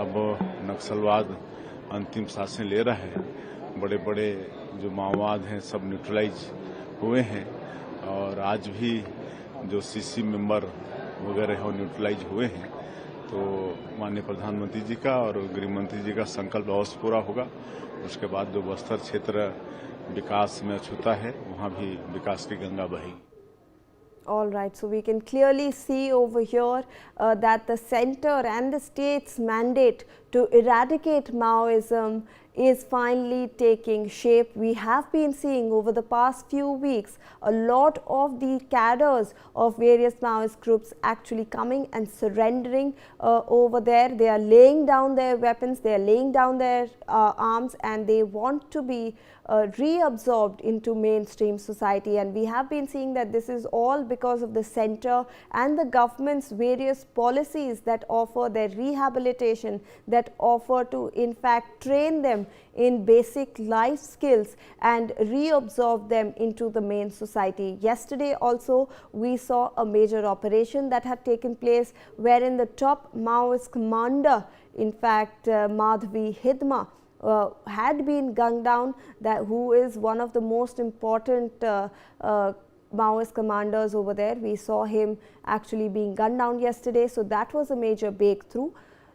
अब नक्सलवाद अंतिम सांसें ले रहा है। बड़े बड़े जो माओवाद हैं सब न्यूट्रलाइज हुए हैं और आज भी जो सीसी मेंबर वगैरह है वो न्यूट्रलाइज हुए हैं। तो माननीय प्रधानमंत्री जी का और गृह मंत्री जी का संकल्प अवश्य पूरा होगा। उसके बाद जो बस्तर क्षेत्र विकास में अछूता है वहाँ भी विकास की गंगा बहेगी। All right, so we can clearly see over here that the center and the state's mandate to eradicate Maoism is finally taking shape. We have been seeing over the past few weeks a lot of the cadres of various Maoist groups actually coming and surrendering over there. They are laying down their weapons, they are laying down their arms, and they want to be reabsorbed into mainstream society. And we have been seeing that this is all because of the center and the government's various policies that offer their rehabilitation, that offer to in fact train them in basic life skills and reabsorb them into the main society. Yesterday also we saw a major operation that had taken place wherein the top Maoist commander, in fact Madhvi Hidma, had been gunned down, that who is one of the most important Maoist commanders over there. We saw him actually being gunned down yesterday, so that was a major breakthrough.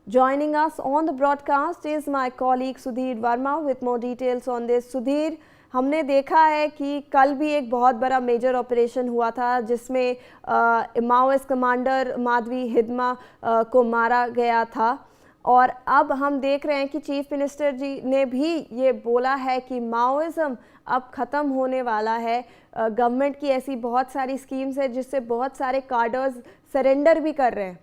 Joining us on the broadcast is my colleague Sudhir Verma with more details on this. Sudhir, हमने देखा है कि कल भी एक बहुत बड़ा major operation हुआ था जिसमें माओइस्ट कमांडर माधवी हिदमा को मारा गया था, और अब हम देख रहे हैं कि चीफ मिनिस्टर जी ने भी ये बोला है कि माओइज्म अब ख़त्म होने वाला है। गवर्नमेंट की ऐसी बहुत सारी स्कीम्स है जिससे बहुत सारे कार्डर्स सरेंडर भी कर रहे हैं।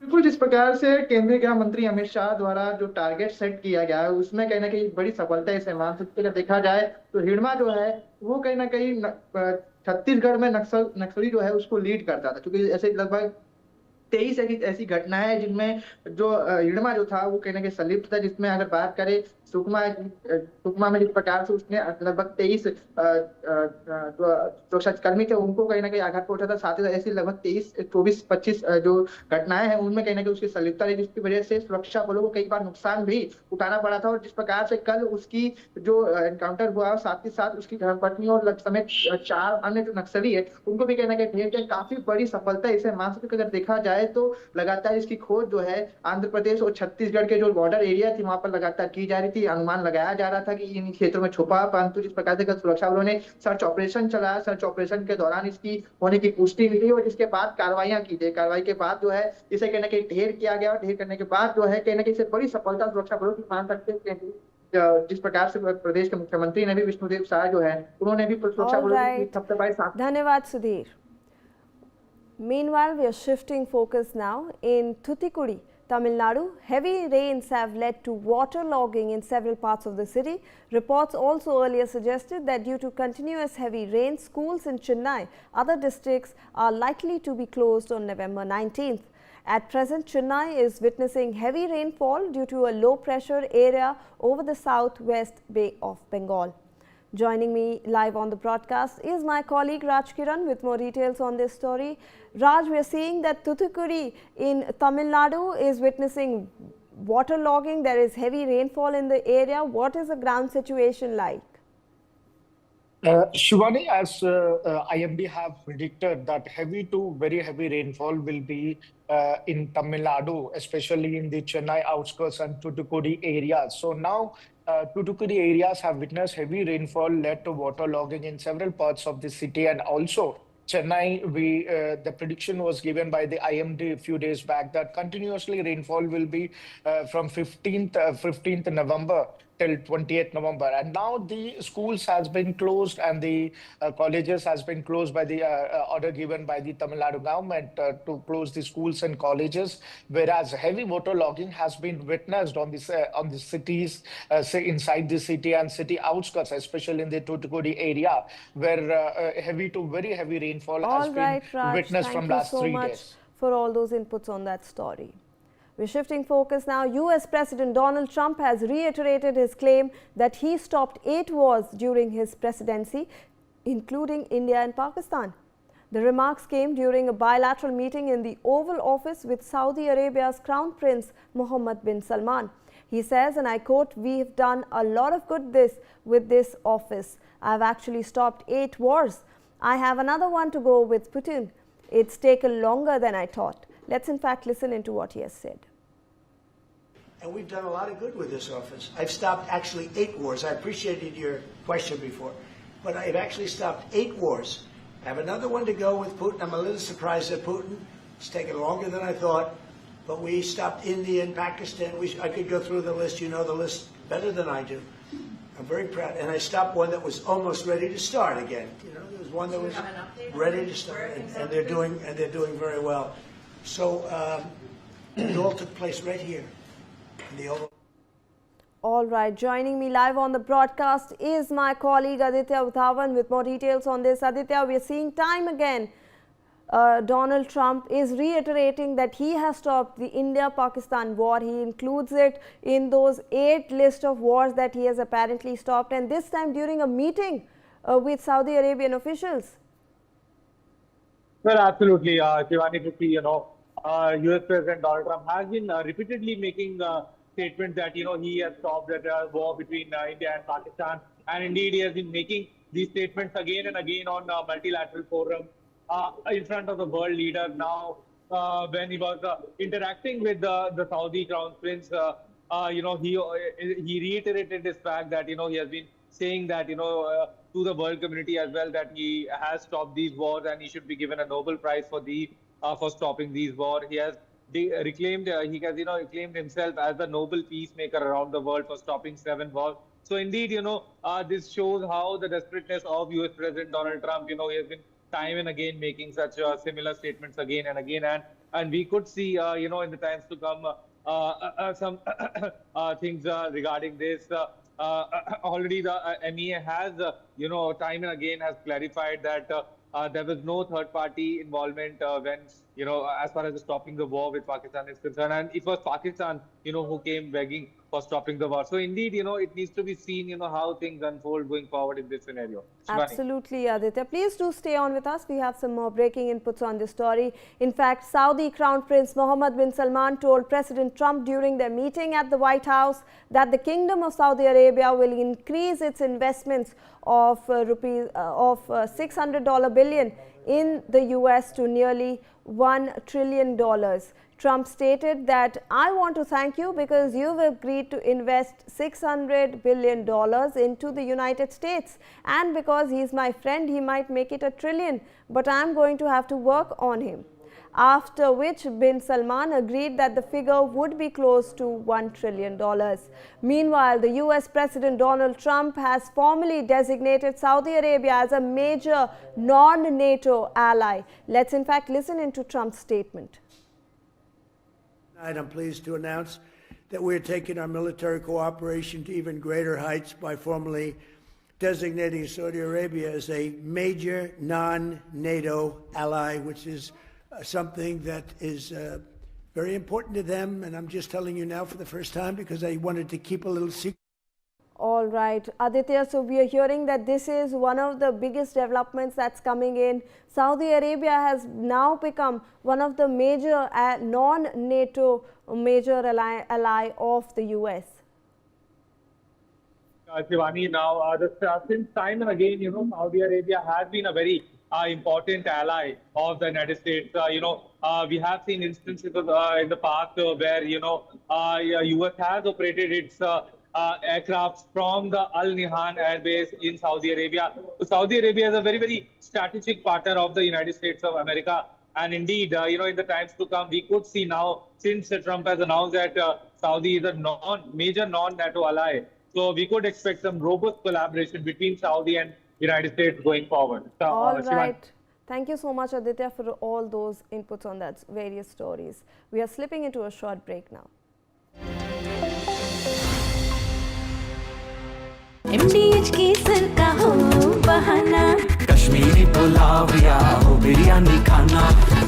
बिल्कुल, जिस प्रकार से केंद्रीय गृह मंत्री अमित शाह द्वारा जो टारगेट सेट किया गया है उसमें कहीं ना कहीं बड़ी सफलता इसे मान सकते हैं। देखा जाए तो हिडमा जो है वो कहीं ना कहीं छत्तीसगढ़ में नक्सली जो है उसको लीड करता था, क्योंकि ऐसे लगभग 23 ऐसी घटनाएं जिनमें जो हिडमा जो था वो कहीं ना कहीं संलिप्त था। जिसमें अगर बात करें सुकमा में जिस प्रकार से उसने लगभग 23 सुरक्षाकर्मी थे उनको कहीं ना कहीं आघात पहुंचा था। साथ ही ऐसी लगभग 24-25 जो घटनाएं हैं उनमें कहीं ना कहीं उसकी संलिप्तता रही, जिसकी वजह से सुरक्षा बलों को कई बार नुकसान भी उठाना पड़ा था। और जिस प्रकार से कल उसकी जो एनकाउंटर हुआ, साथ ही साथ उसकी धर्मपत्नी और समेत 4 अन्य जो नक्सली है उनको भी कहीं ना कहीं ढेर काफी बड़ी सफलता इसे मान सकते। अगर देखा जाए तो लगातार इसकी खोज जो है आंध्र प्रदेश और छत्तीसगढ़ के जो बॉर्डर एरिया थी वहां पर लगातार की जा रही थी। अनुमान लगाया जा रहा था कि इन क्षेत्रों में छुपा, परंतु जिस प्रकार से सुरक्षा बलों ने सर्च ऑपरेशन चलाया, सर्च ऑपरेशन के दौरान इसकी होने की पुष्टि मिली और जिसके बाद कार्रवाइयां की गई। कार्रवाई के बाद जो है इसे कहीं ना कहीं ढेर किया गया और ढेर करने के बाद जो है कहीं ना कहीं इसे बड़ी सफलता सुरक्षा बलों की मान सकते हैं। जिस प्रकार से प्रदेश के मुख्यमंत्री ने भी विष्णुदेव साय जो है उन्होंने भी सुरक्षा बलों की सबसे बड़ी साथ। धन्यवाद Sudhir. Meanwhile, we are shifting focus now. In Thoothukudi, Tamil Nadu, heavy rains have led to waterlogging in several parts of the city. Reports also earlier suggested that due to continuous heavy rain, schools in Chennai, other districts are likely to be closed on November 19th. At present, Chennai is witnessing heavy rainfall due to a low pressure area over the southwest Bay of Bengal. Joining me live on the broadcast is my colleague Raj Kiran with more details on this story. Raj, we are seeing that Thoothukudi in Tamil Nadu is witnessing waterlogging. There is heavy rainfall in the area. What is the ground situation like? Shivani, as IMD have predicted that heavy to very heavy rainfall will be in Tamil Nadu, especially in the Chennai outskirts and Thoothukudi areas. So now Thoothukudi areas have witnessed heavy rainfall led to waterlogging in several parts of the city, and also Chennai, the prediction was given by the IMD a few days back that continuously rainfall will be from 15th November till 28th November. And now the schools has been closed and the colleges has been closed by the order given by the Tamil Nadu government to close the schools and colleges, whereas heavy waterlogging has been witnessed on the cities, say inside the city and city outskirts, especially in the Thoothukudi area, where heavy to very heavy rainfall has been witnessed from last 3 days. Thank you so much for all those inputs on that story. We're shifting focus now. US President Donald Trump has reiterated his claim that he stopped 8 wars during his presidency, including India and Pakistan. The remarks came during a bilateral meeting in the Oval Office with Saudi Arabia's Crown Prince Mohammed bin Salman. He says, and I quote, "We've done a lot of good with this office. I've actually stopped 8 wars. I have another one to go with Putin. It's taken longer than I thought." Let's in fact listen into what he has said. And we've done a lot of good with this office. I've stopped actually 8 wars. I appreciated your question before, but I've actually stopped 8 wars. I have another one to go with Putin. I'm a little surprised at Putin. It's taken longer than I thought, but we stopped India and Pakistan. I could go through the list. You know the list better than I do. I'm very proud. And I stopped one that was almost ready to start again. You know, there was one that was ready to start, and they're doing very well. So it all took place right here in the Oval. All right, joining me live on the broadcast is my colleague Aditya Uthavan with more details on this. Aditya, we are seeing time again. Donald Trump is reiterating that he has stopped the India-Pakistan war. He includes it in those 8 list of wars that he has apparently stopped, and this time during a meeting with Saudi Arabian officials. Well, absolutely, Shivani, to see, U.S. President Donald Trump has been repeatedly making statements that, he has stopped the war between India and Pakistan. And indeed, he has been making these statements again and again on multilateral forums in front of the world leaders. Now, when he was interacting with the Saudi Crown Prince, he reiterated this fact that, he has been saying that, to the world community as well, that he has stopped these wars and he should be given a Nobel Prize for stopping these wars. He has reclaimed himself as the Nobel peacemaker around the world for stopping 7 wars. So indeed, this shows how the desperateness of U.S. President Donald Trump, he has been time and again making such similar statements again and again. And we could see, in the times to come, some things regarding this. Already the NIA has, time and again has clarified that there was no third-party involvement when, as far as stopping the war with Pakistan is concerned. And it was Pakistan, who came begging for stopping the war. So indeed, it needs to be seen, how things unfold going forward in this scenario. Absolutely, Aditya. Please do stay on with us. We have some more breaking inputs on this story. In fact, Saudi Crown Prince Mohammed bin Salman told President Trump during their meeting at the White House that the Kingdom of Saudi Arabia will increase its investments of $600 billion in the US to nearly $1 trillion. Trump stated that, "I want to thank you because you've agreed to invest $600 billion into the United States, and because he's my friend, he might make it $1 trillion, but I'm going to have to work on him." After which bin Salman agreed that the figure would be close to $1 trillion. Meanwhile, the US President Donald Trump has formally designated Saudi Arabia as a major non-NATO ally. Let's in fact listen into Trump's statement. Tonight, I'm pleased to announce that we're taking our military cooperation to even greater heights by formally designating Saudi Arabia as a major non-NATO ally, which is something that is very important to them. And I'm just telling you now for the first time because I wanted to keep a little secret. All right, Aditya, so we are hearing that this is one of the biggest developments that's coming in. Saudi Arabia has now become one of the major non-NATO major ally of the US. Shivani, now since time and again, Saudi Arabia has been a very important ally of the United States. We have seen instances in the past where, US has operated its aircraft from the Al Nihan Air Base in Saudi Arabia. So Saudi Arabia is a very, very strategic partner of the United States of America. And indeed, in the times to come, we could see now, since Trump has announced that Saudi is a major non-NATO ally, so we could expect some robust collaboration between Saudi and United States going forward. All right. Thank you so much, Aditya, for all those inputs on that various stories. We are slipping into a short break now. MDH केसर का हो बहाना, कश्मीरी पुलाव या हो बिरयानी खाना,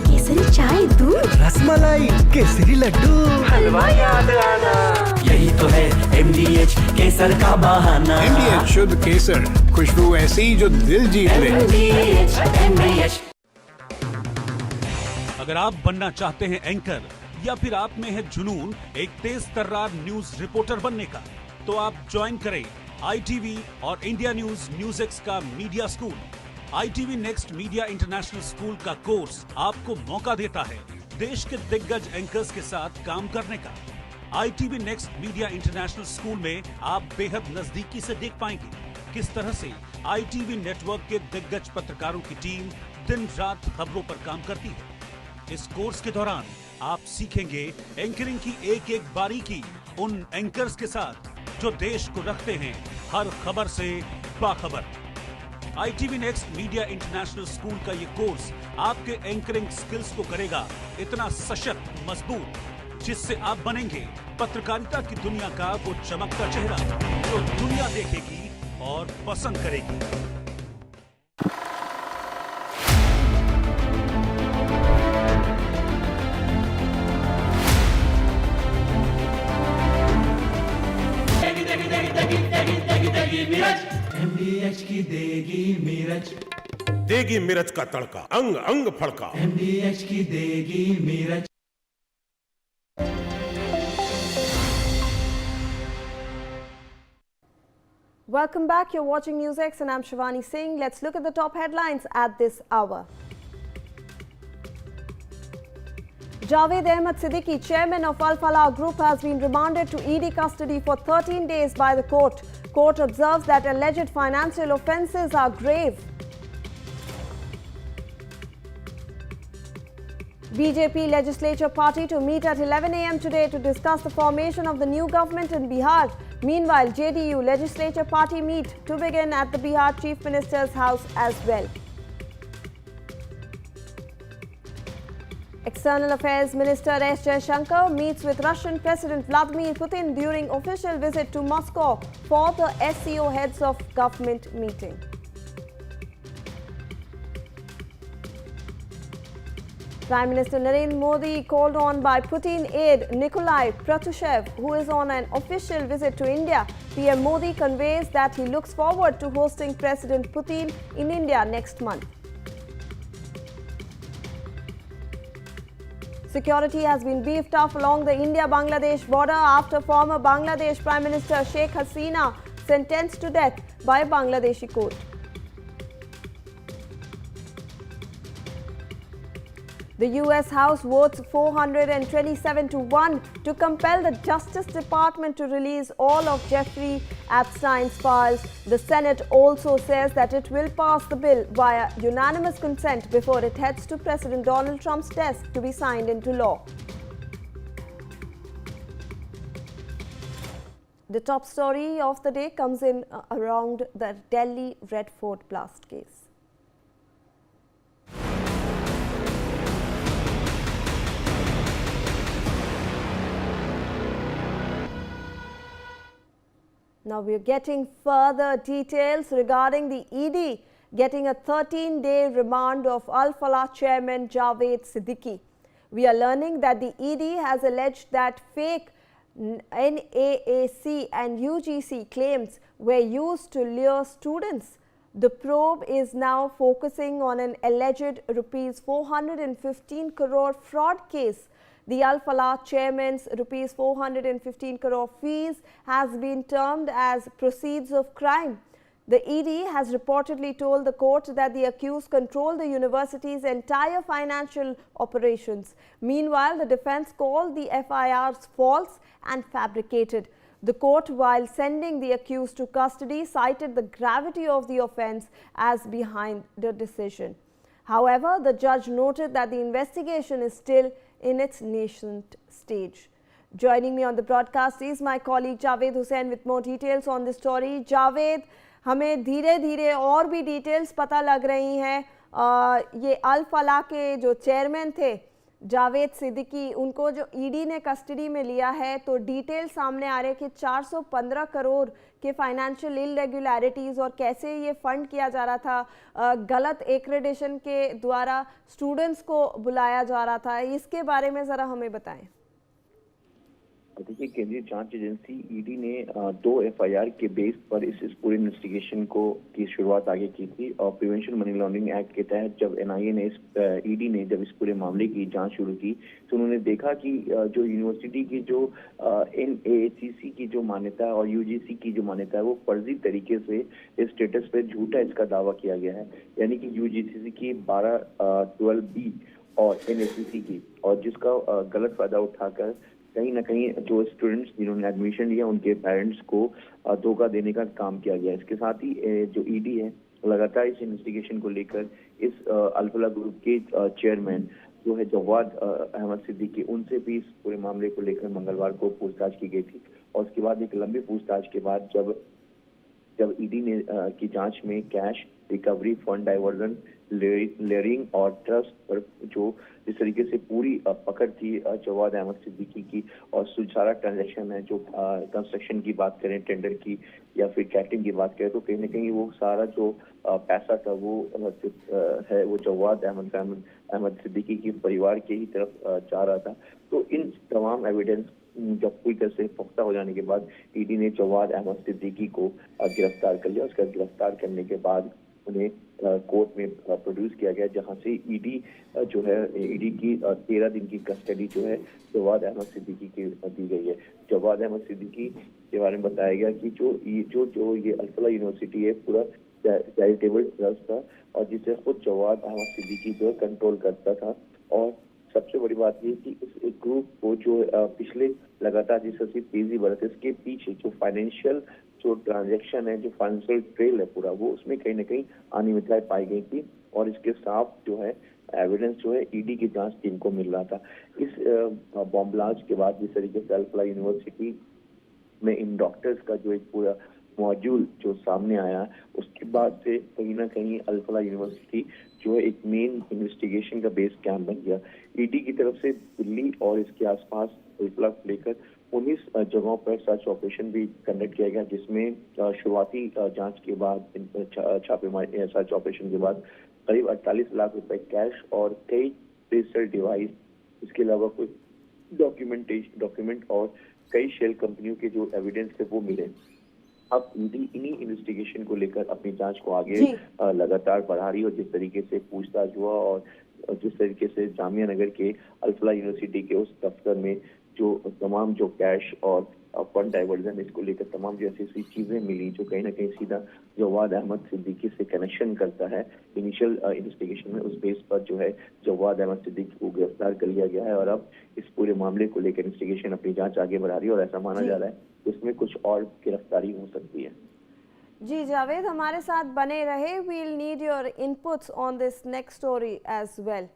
केसरी चाय दूध, रसमलाई केसरी लड्डू, हलवा याद आना, यही तो है MDH केसर का बहाना। MDH शुद्ध केसर, खुशबू ऐसी जो दिल जीत ले। MDH अगर आप बनना चाहते हैं एंकर या फिर आप में है जुनून एक तेज तर्रार न्यूज रिपोर्टर बनने का, तो आप ज्वाइन करें ITV और इंडिया NewsX का media school. ITV next media international school का कोर्स आपको मौका देता है देश के दिग्गज एंकर्स के साथ काम करने का। ITV next media international school में आप बेहद नजदीकी से देख पाएंगे किस तरह से ITV नेटवर्क के दिग्गज पत्रकारों की टीम दिन रात खबरों पर काम करती है। इस कोर्स के दौरान आप सीखेंगे एंकरिंग की एक एक बारीकी उन एंकर्स के साथ जो देश को रखते हैं हर खबर से बाखबर। ITV next media international school का ये कोर्स आपके एंकरिंग स्किल्स को करेगा इतना सशक्त मजबूत, जिससे आप बनेंगे पत्रकारिता की दुनिया का वो चमकता चेहरा जो दुनिया देखेगी और पसंद करेगी। MDH की देगी मिर्च, देगी मिर्च का तड़का, अंग अंग फड़का। MDH की देगी मिर्च। Welcome back. You're watching NewsX and I'm Shivani Singh. Let's look at the top headlines at this hour. Javed Ahmed Siddiqui, chairman of Al Falah Group, has been remanded to ED custody for 13 days by the court. Court observes that alleged financial offences are grave. BJP legislature party to meet at 11 a.m. today to discuss the formation of the new government in Bihar. Meanwhile, JDU legislature party meet to begin at the Bihar Chief Minister's house as well. External Affairs Minister S. Jaishankar meets with Russian President Vladimir Putin during official visit to Moscow for the SCO heads of government meeting. Prime Minister Narendra Modi called on by Putin aide Nikolai Patrushev, who is on an official visit to India. PM Modi conveys that he looks forward to hosting President Putin in India next month. Security has been beefed up along the India-Bangladesh border after former Bangladesh Prime Minister Sheikh Hasina sentenced to death by a Bangladeshi court. The US House votes 427-1 to compel the Justice Department to release all of Jeffrey Epstein's files. The Senate also says that it will pass the bill via unanimous consent before it heads to President Donald Trump's desk to be signed into law. The top story of the day comes in around the Delhi Red Fort blast case. Now we are getting further details regarding the ED getting a 13-day remand of Al Falah chairman Javed Siddiqui. We are learning that the ED has alleged that fake NAAC and UGC claims were used to lure students. The probe is now focusing on an alleged rupees 415 crore fraud case. The Al Falah chairman's rupees 415 crore fees has been termed as proceeds of crime. The ED has reportedly told the court that the accused control the university's entire financial operations. Meanwhile, the defense called the FIRs false and fabricated. The court, while sending the accused to custody, cited the gravity of the offence as behind the decision. However, the judge noted that the investigation is still in its nascent stage. Joining me on the broadcast is my colleague Javed Hussain with more details on this story. Javed, हमें धीरे धीरे और भी details पता लग रही हैं। ये अल फलाह के जो चेयरमैन थे जावेद सिद्दीकी, उनको जो ईडी ने कस्टडी में लिया है, तो डिटेल सामने आ रहे हैं कि 415 करोड़ के फाइनेंशियल इरेगुलरिटीज़ और कैसे ये फंड किया जा रहा था, गलत एक्रेडिशन के द्वारा स्टूडेंट्स को बुलाया जा रहा था, इसके बारे में ज़रा हमें बताएं। देखिए, केंद्रीय जांच एजेंसी ईडी ने 2 एफआईआर के बेस पर इस पूरे इन्वेस्टिगेशन की शुरुआत आगे की थी। और प्रिवेंशन मनी लॉन्ड्रिंग एक्ट के तहत जब एनआईए ने ईडी ने जब इस पूरे मामले की जांच शुरू की तो उन्होंने देखा कि जो यूनिवर्सिटी की जो एनएसीसी की जो मान्यता है और यूजीसी की जो मान्यता है वो फर्जी तरीके से इस स्टेटस पे झूठा इसका दावा किया गया है। यानी कि यूजीसी की 12B और एनएसीसी की, और जिसका गलत फायदा उठाकर कहीं ना कहीं जो स्टूडेंट्स जिन्होंने एडमिशन लिया उनके पेरेंट्स को धोखा देने का काम किया गया। इसके साथ ही जो ईडी है लगातार इस इन्वेस्टिगेशन को लेकर इस अल्फला ग्रुप के चेयरमैन जो है जवाद अहमद सिद्दीकी, उनसे भी इस पूरे मामले को लेकर मंगलवार को पूछताछ की गई थी। और उसके बाद एक लंबी पूछताछ के बाद जब ईडी ने की जांच में cash recovery, fund diversion, layering और ट्रस्ट पर जो जिस तरीके से पूरी पकड़ थी जवाद अहमद सिद्दीकी की, और सारा ट्रांजैक्शन है जो कंस्ट्रक्शन की बात करें, टेंडर की या फिर कैटरिंग की बात करें, तो कहीं ना कहीं वो सारा जो पैसा था वो है वो जवाद अहमद सिद्दीकी की परिवार के ही तरफ जा रहा था। तो इन तमाम एविडेंस जब पूरी तरह से पुख्ता हो जाने के बाद ईडी ने जवाद अहमद सिद्दीकी को गिरफ्तार कर लिया। उसका गिरफ्तार करने के बाद उन्हें कोर्ट में प्रोड्यूस किया गया, जहां से ईडी जो है ईडी की 13 दिन की कस्टडी जो है जवाद अहमद सिद्दीकी की दी गई है। जवाद अहमद सिद्दीकी के बारे में बताया गया कि जो ये अल्फला यूनिवर्सिटी है पूरा चैरिटेबल ट्रस्ट था और जिसे खुद जवाद अहमद सिद्दीकी जो कंट्रोल करता था। और सबसे बड़ी बात ये कि इस ग्रुप को जो पिछले लगातार जिससे तेजी बढ़ती है इसके पीछे जो फाइनेंशियल जो ट्रांजैक्शन है, जो फाइनेंशियल ट्रेल है पूरा, वो उसमें कहीं ना कहीं अनियमितताएं पाई गई थी और इसके साफ जो है एविडेंस जो है ईडी की जांच टीम को मिल रहा था। इस बॉम्ब ब्लास्ट के बाद जिस तरीके से अल्फला यूनिवर्सिटी में इन डॉक्टर्स का जो एक पूरा मॉड्यूल जो सामने आया, उसके बाद से कहीं ना कहीं अल्फला यूनिवर्सिटी जो है एक मेन इन्वेस्टिगेशन का बेस कैंप बन गया। ईडी की तरफ से दिल्ली और इसके आसपास अल्फला को लेकर 19 जगहों पर सर्च ऑपरेशन भी कंडक्ट किया गया, जिसमें शुरुआती जांच के बाद छापेमारी सर्च ऑपरेशन के बाद करीब 48 लाख रुपए कैश और कई डिजिटल डिवाइस, इसके अलावा कुछ डॉक्यूमेंट और कई शेल कंपनियों के जो एविडेंस थे वो मिले। अब ईडी इन्हीं इन्वेस्टिगेशन को लेकर अपनी जांच को आगे लगातार बढ़ा रही है। और जिस तरीके से पूछताछ हुआ और जिस तरीके से जामिया नगर के अल्फला यूनिवर्सिटी के उस दफ्तर में जो तमाम जो कैश और फंड डाइवर्जन इसको लेकर तमाम जो ऐसी चीजें मिली जो कहीं ना कहीं सीधा जवाद अहमद सिद्दीकी से कनेक्शन करता है इनिशियल इन्वेस्टिगेशन में, उस बेस पर जो है जवाद अहमद सिद्दीकी को गिरफ्तार कर लिया गया है। और अब इस पूरे मामले को लेकर इन्वेस्टिगेशन अपनी जांच आगे बढ़ा रही है और ऐसा माना जा रहा है इसमें कुछ और गिरफ्तारी हो सकती है। जी जावेद, हमारे साथ बने रहे। We'll need your inputs on this next story as well.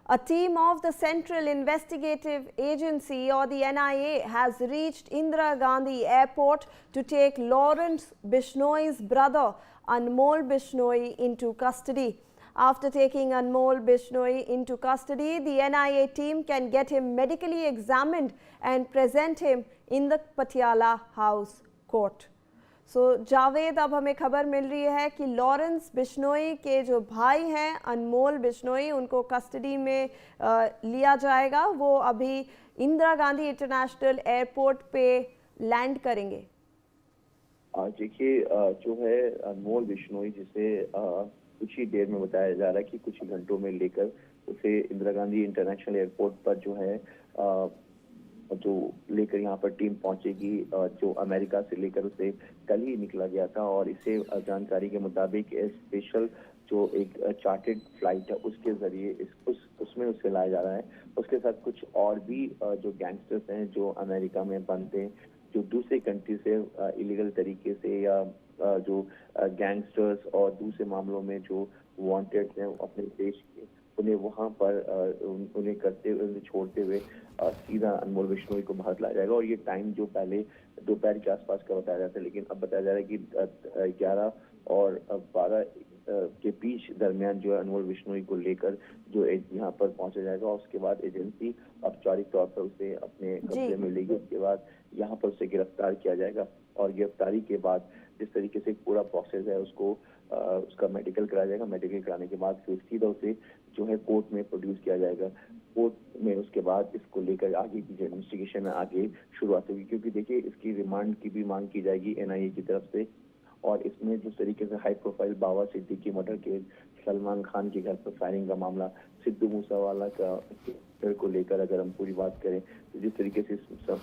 A team of the Central Investigative Agency or the NIA has reached Indira Gandhi Airport to take Lawrence Bishnoi's brother Anmol Bishnoi into custody. After taking Anmol Bishnoi into custody, the NIA team can get him medically examined and present him in the Patiala House Court. सो जावेद, अब हमें खबर मिल रही है कि Lawrence Bishnoi के जो भाई हैं अनमोल बिश्नोई, उनको कस्टडी में लिया जाएगा। वो अभी इंदिरा गांधी इंटरनेशनल एयरपोर्ट पे लैंड करेंगे। देखिए, जो है अनमोल बिश्नोई जिसे कुछ ही देर में बताया जा रहा है कि कुछ ही घंटों में लेकर उसे इंदिरा गांधी इंटरनेशनल एयरपोर्ट पर जो है जो लेकर यहाँ पर टीम पहुंचेगी। जो अमेरिका से लेकर उसे कल ही निकला गया था और इसे जानकारी के मुताबिक स्पेशल जो एक चार्टेड फ्लाइट है उसके जरिए उसमें उसे लाया जा रहा है। उसके साथ कुछ और भी जो गैंगस्टर्स हैं जो अमेरिका में बनते हैं, जो दूसरे कंट्री से इलीगल तरीके से या जो गैंगस्टर्स और दूसरे मामलों में जो वांटेड हैं अपने देश के, उन्हें वहां पर उन्हें छोड़ते हुए सीधा अनमोल बिश्नोई को बाहर लाया जाएगा। और ये टाइम जो पहले दोपहर के आसपास का बताया जाता है, लेकिन अब बताया जा रहा है कि 11 और 12 के बीच दरमियान जो है अनमोल बिश्नोई को लेकर जो यहाँ पर पहुंचा जाएगा। और उसके बाद एजेंसी औपचारिक तौर पर उसे अपने कब्जे में लेगी। उसके बाद यहाँ पर उसे गिरफ्तार किया जाएगा और गिरफ्तारी के बाद जिस तरीके से पूरा प्रोसेस है उसका मेडिकल कराया जाएगा। मेडिकल कराने के बाद फिर सीधा उसे जो है कोर्ट में प्रोड्यूस किया जाएगा। कोर्ट में उसके बाद इसको लेकर आगे की जो इन्वेस्टिगेशन है आगे शुरुआत होगी, क्योंकि देखिए इसकी रिमांड की भी मांग की जाएगी NIA की तरफ से। और इसमें जिस तरीके से हाई प्रोफाइल बाबा सिद्दीकी मर्डर केस, सलमान खान के घर पर फायरिंग का मामला, सिद्धू मूसेवाला का को लेकर अगर हम पूरी बात करें तो जिस तरीके से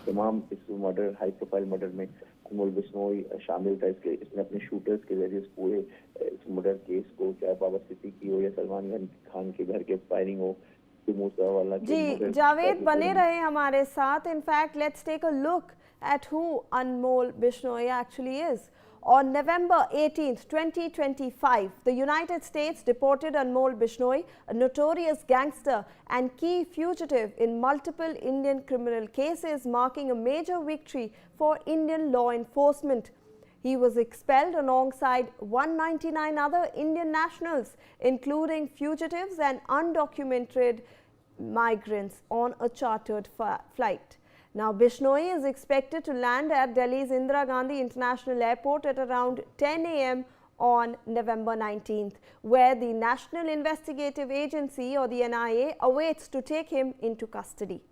तमाम इस मर्डर हाई प्रोफाइल मर्डर में अनमोल बिश्नोई शामिल था, इसने अपने शूटर्स के जरिए पूरे इस मर्डर केस को, चाहे बाबा सिद्दीकी हो या सलमान खान के घर के फायरिंग हो, जी जावेद बने रहे हमारे साथ। In fact let's take a look at who Anmol Bishnoi actually is. On November 18th, 2025, the United States deported Anmol Bishnoi, a notorious gangster and key fugitive in multiple Indian criminal cases, marking a major victory for Indian law enforcement. He was expelled alongside 199 other Indian nationals, including fugitives and undocumented migrants on a chartered flight. Now, Bishnoi is expected to land at Delhi's Indira Gandhi International Airport at around 10 a.m. on November 19th, where the National Investigative Agency or the NIA awaits to take him into custody.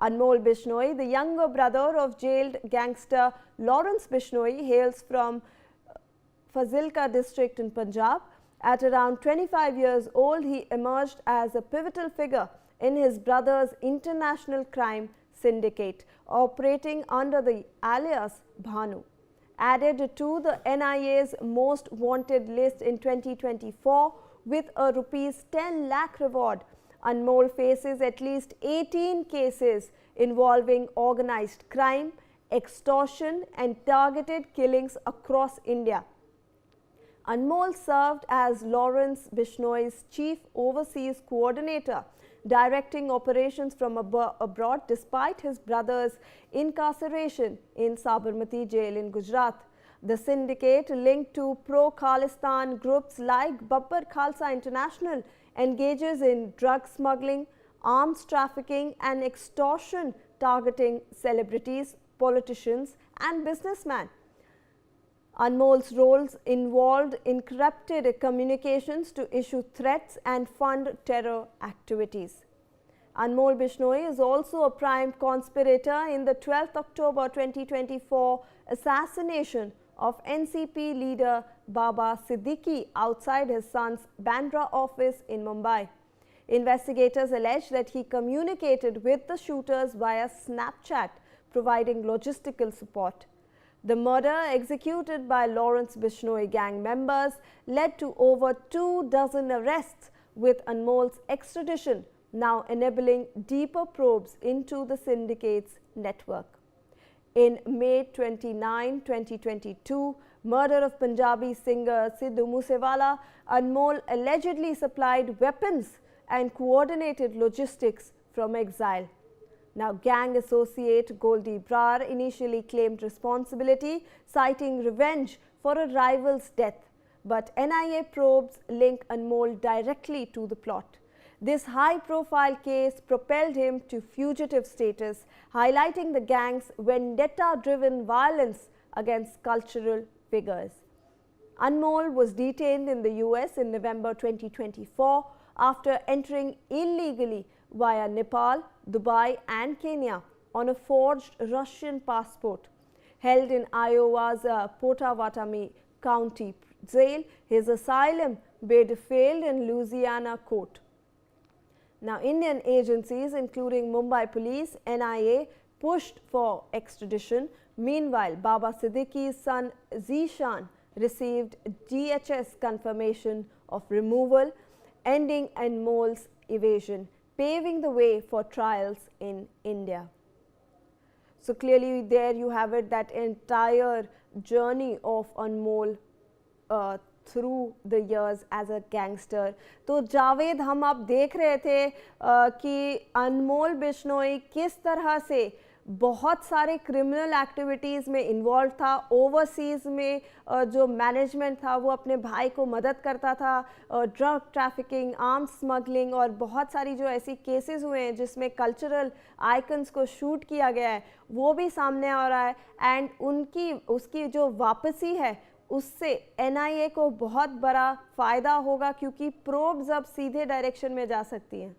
Anmol Bishnoi, the younger brother of jailed gangster Lawrence Bishnoi, hails from Fazilka district in Punjab. At around 25 years old, he emerged as a pivotal figure in his brother's international crime syndicate, operating under the alias Bhanu. Added to the NIA's most wanted list in 2024 with a ₹10 lakh reward, Anmol faces at least 18 cases involving organized crime, extortion and targeted killings across India. Anmol served as Lawrence Bishnoi's chief overseas coordinator, directing operations from abroad despite his brother's incarceration in Sabarmati jail in Gujarat. The syndicate, linked to pro-Khalistan groups like Babbar Khalsa International, engages in drug smuggling, arms trafficking and extortion, targeting celebrities, politicians and businessmen. Anmol's roles involved encrypted communications to issue threats and fund terror activities. Anmol Bishnoi is also a prime conspirator in the 12th October 2024 assassination of NCP leader Baba Siddiqui outside his son's Bandra office in Mumbai. Investigators allege that he communicated with the shooters via Snapchat, providing logistical support. The murder, executed by Lawrence Bishnoi gang members, led to over 24 arrests, with Anmol's extradition now enabling deeper probes into the syndicate's network. In May 29, 2022, murder of Punjabi singer Sidhu Moosewala, Anmol allegedly supplied weapons and coordinated logistics from exile. Now, gang associate Goldie Brar initially claimed responsibility, citing revenge for a rival's death, but NIA probes link Anmol directly to the plot. This high-profile case propelled him to fugitive status, highlighting the gang's vendetta-driven violence against cultural figures. Anmol was detained in the US in November 2024 after entering illegally via Nepal, Dubai and Kenya on a forged Russian passport. Held in Iowa's Pottawatomie County jail, his asylum bid failed in Louisiana court. Now, Indian agencies including Mumbai Police, NIA pushed for extradition. Meanwhile, Baba Siddiqui's son Zishan received DHS confirmation of removal, ending Anmol's evasion, paving the way for trials in India. So clearly there you have it, that entire journey of Anmol through the years as a gangster. तो जावेद, हम अब देख रहे थे कि अनमोल बिश्नोई किस तरह से बहुत सारे क्रिमिनल एक्टिविटीज़ में इन्वॉल्व था। ओवरसीज़ में जो मैनेजमेंट था वो अपने भाई को मदद करता था, ड्रग ट्रैफिकिंग, आर्म्स स्मगलिंग और बहुत सारी जो ऐसी केसेस हुए हैं जिसमें कल्चरल आइकन्स को शूट किया गया है वो भी सामने आ रहा है। एंड उसकी जो वापसी है उससे NIA को बहुत बड़ा फायदा होगा क्योंकि प्रोब्स अब सीधे डायरेक्शन में जा सकती हैं।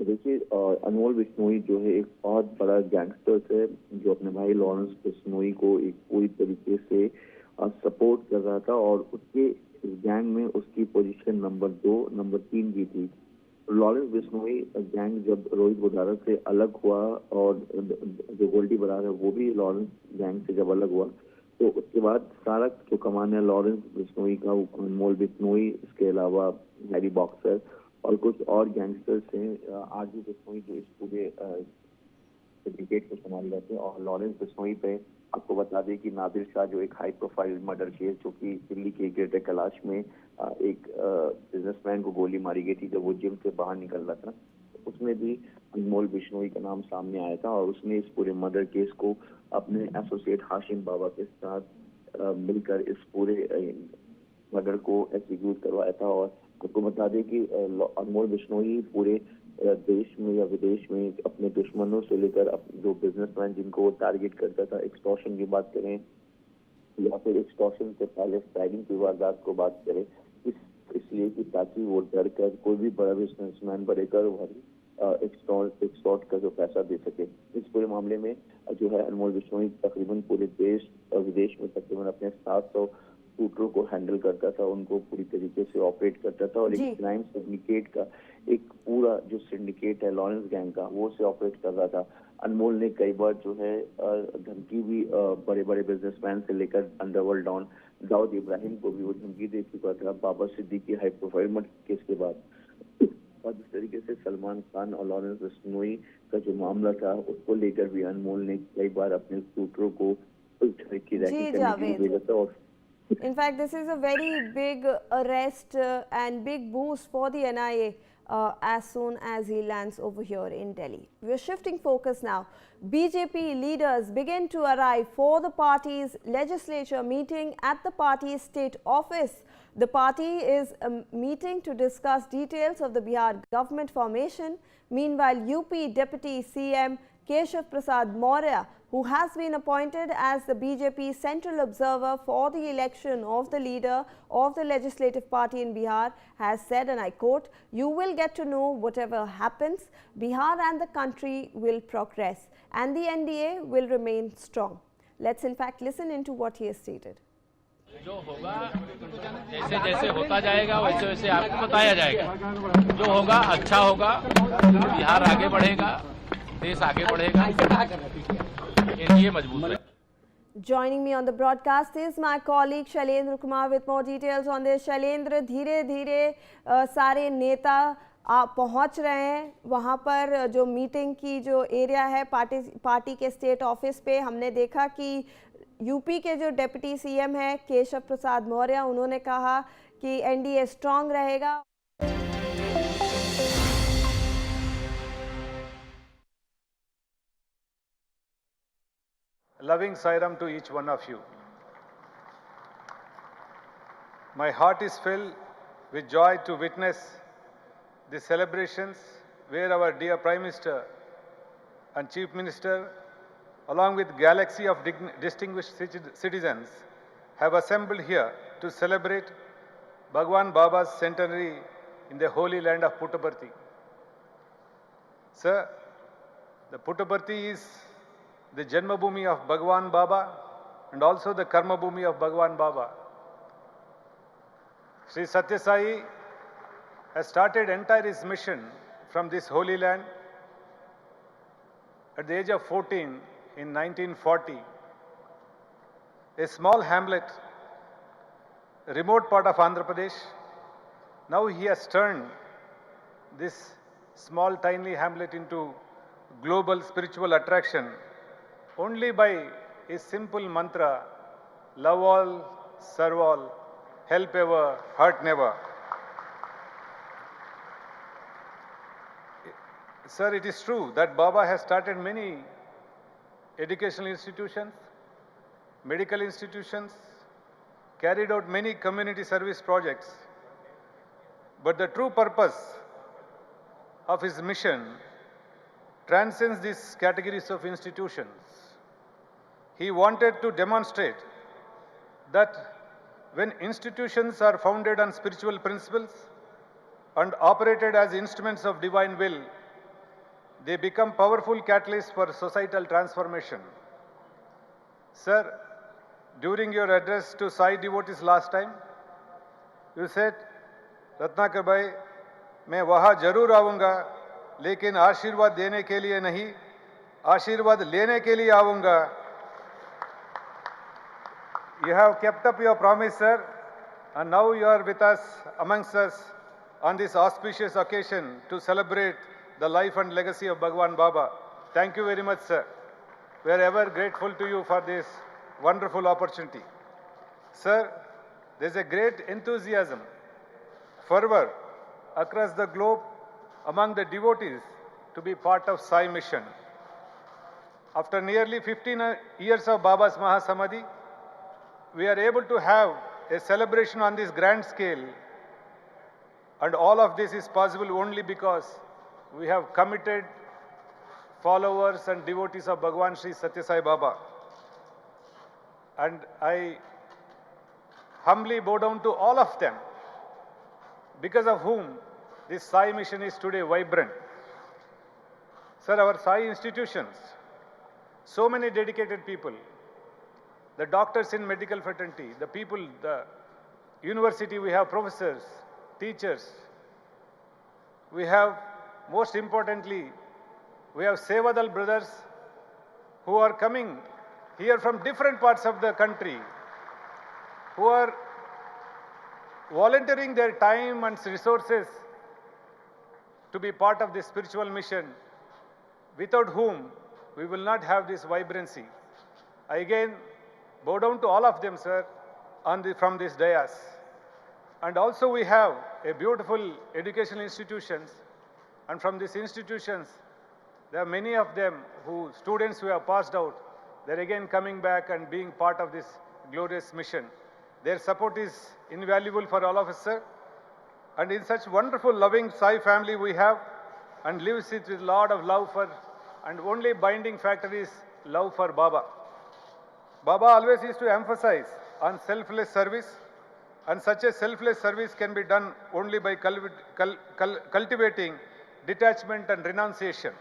देखिए, अनमोल बिश्नोई जो है एक बहुत बड़ा गैंगस्टर है जो अपने भाई लॉरेंस बिश्नोई को एक पूरी तरीके से सपोर्ट कर रहा था और उसके गैंग में उसकी पोजीशन नंबर 2, नंबर 3 भी थी। लॉरेंस बिश्नोई गैंग जब रोहित वोडारा से अलग हुआ और जो गोल्डी बरार है वो भी लॉरेंस गैंग से जब अलग हुआ तो उसके बाद सारा जो कमान है लॉरेंस बिश्नोई का, अनमोल बिश्नोई, इसके अलावा हैरी बॉक्सर और कुछ और गैंगस्टर्स हैं, आरजी बिश्नोई जो इस पूरे सिंडिकेट को संभाल रहे थे। और लॉरेंस बिश्नोई पे आपको बता दें कि नादिर शाह जो एक हाई प्रोफाइल मर्डर केस जो कि दिल्ली के ग्रेटर कैलाश में एक बिजनेसमैन को गोली मारी गई थी जब वो जिम से बाहर निकल रहा था, उसमें भी अनमोल बिश्नोई का नाम सामने आया था और उसने इस पूरे मर्डर केस को अपने एसोसिएट हाशिम बाबा के साथ मिलकर इस पूरे मर्डर को एग्जीक्यूट करवाया था। और आपको बता दें कि अनमोल बिश्नोई पूरे देश में या विदेश में अपने दुश्मनों से लेकर जो बिजनेसमैन जिनको वो टारगेट करता था, एक्सटॉर्शन की बात करें या फिर एक्सटॉर्शन से पहले स्टाइलिंग की वारदात को बात करें, इसलिए कि ताकि वो डर कर कोई भी बड़ा बिजनेसमैन बढ़ेकर एक्सटॉर्ट का जो पैसा दे सके। इस पूरे मामले में जो है अनमोल बिश्नोई तकरीबन पूरे देश और विदेश में तकरीबन अपने 700 शूटरों को हैंडल करता था, उनको पूरी तरीके से ऑपरेट करता था और एक क्राइम सिंडिकेट का एक पूरा जो सिंडिकेट है लॉरेंस गैंग का वो से ऑपरेट कर रहा था। अनमोल ने कई बार जो है धमकी भी बड़े बड़े बिजनेसमैन से लेकर अंडरवर्ल्ड डॉन दाऊद इब्राहिम को भी वो धमकी दे चुका था Baba Siddique high profile murder case के बाद। और जिस तरीके से सलमान खान और लॉरेंस बिश्नोई का जो मामला था उसको लेकर भी अनमोल ने कई बार अपने शूटरों को उस तरह की रैकेट करने के लिए भेजा था। और In fact, this is a very big arrest and big boost for the NIA as soon as he lands over here in Delhi. We are shifting focus now. BJP leaders begin to arrive for the party's legislature meeting at the party's state office. The party is meeting to discuss details of the Bihar government formation. Meanwhile, UP Deputy CM Keshav Prasad Maurya, who has been appointed as the BJP central observer for the election of the leader of the legislative party in Bihar, has said, and I quote, "You will get to know whatever happens. Bihar and the country will progress and the NDA will remain strong." Let's in fact listen into what he has stated. जो होगा जैसे जैसे होता जाएगा वैसे वैसे आपको बताया जाएगा। जो होगा अच्छा होगा, बिहार आगे बढ़ेगा, देश आगे बढ़ेगा, एनडीए मजबूत है। Joining me on the broadcast is my colleague Shailendra Kumar with more details on this. Shailendra, धीरे धीरे सारे नेता पहुंच रहे हैं वहां पर। जो मीटिंग की जो एरिया है पार्टी के स्टेट ऑफिस पे, हमने देखा कि यूपी के जो डिप्टी सीएम है केशव प्रसाद मौर्य, उन्होंने कहा कि एनडीए स्ट्रांग रहेगा। Loving Sairam to each one of you. My heart is filled with joy to witness the celebrations where our dear Prime Minister and Chief Minister, along with galaxy of distinguished citizens, have assembled here to celebrate Bhagwan Baba's centenary in the holy land of Puttaparthi. Sir, the Puttaparthi is the Janmabhoomi of Bhagwan Baba and also the Karmabhoomi of Bhagwan Baba. Sri Satya Sai has started entire his mission from this holy land at the age of 14 in 1940. A small hamlet, a remote part of Andhra Pradesh. Now he has turned this small tiny hamlet into global spiritual attraction only by his simple mantra, love all, serve all, help ever, hurt never. Sir, it is true that Baba has started many educational institutions, medical institutions, carried out many community service projects. But the true purpose of his mission transcends these categories of institutions. He wanted to demonstrate that when institutions are founded on spiritual principles and operated as instruments of divine will, they become powerful catalysts for societal transformation. Sir, during your address to Sai devotees last time, you said, Ratnakar bhai, मैं वहाँ जरूर आऊँगा, लेकिन आशीर्वाद देने के लिए नहीं, आशीर्वाद लेने के लिए आऊँगा. You have kept up your promise, sir, and now you are with us, amongst us, on this auspicious occasion to celebrate the life and legacy of Bhagwan Baba. Thank you very much, sir. We are ever grateful to you for this wonderful opportunity. Sir, there is a great enthusiasm, fervor across the globe among the devotees to be part of Sai mission. After nearly 15 years of Baba's Mahasamadhi, we are able to have a celebration on this grand scale, and all of this is possible only because we have committed followers and devotees of Bhagwan Sri Satya Sai Baba. And I humbly bow down to all of them, because of whom this Sai mission is today vibrant. Sir, our Sai institutions, so many dedicated people, the doctors in medical fraternity, the people, the university, we have professors, teachers. We have, most importantly, we have Sevadal brothers who are coming here from different parts of the country, who are volunteering their time and resources to be part of this spiritual mission, without whom we will not have this vibrancy. I again bow down to all of them, sir, from this dais. And also we have a beautiful educational institutions, and from these institutions, there are many of them students who have passed out, they're again coming back and being part of this glorious mission. Their support is invaluable for all of us, sir. And in such wonderful, loving Sai family we have, and lives it with a lot of love for, and only binding factor is love for Baba. Baba always used to emphasize on selfless service, and such a selfless service can be done only by cultivating detachment and renunciation.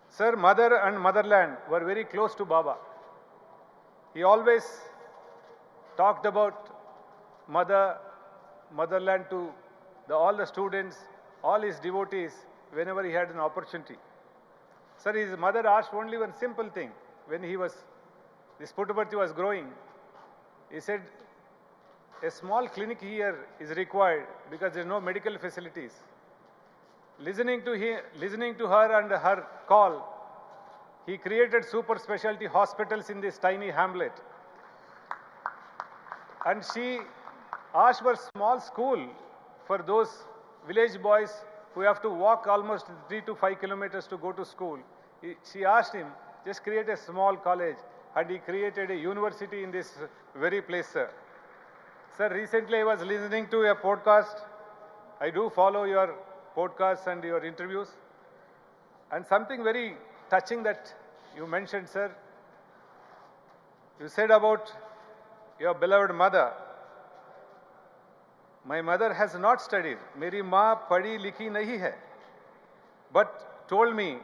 Sir, mother and motherland were very close to Baba. He always talked about motherland to all the students, all his devotees, whenever he had an opportunity. Sir, his mother asked only one simple thing. When this Puttaparthi was growing, he said, a small clinic here is required because there are no medical facilities. Listening to her and her call, he created super specialty hospitals in this tiny hamlet. And she asked for small school for those village boys who have to walk almost 3 to 5 kilometers to go to school. She asked him, just create a small college, and he created a university in this very place, sir. Sir, recently I was listening to a podcast. I do follow your podcasts and your interviews. And something very touching that you mentioned, sir. You said about your beloved mother. My mother has not studied. Meri maa padhi likhi nahi hai. But told me,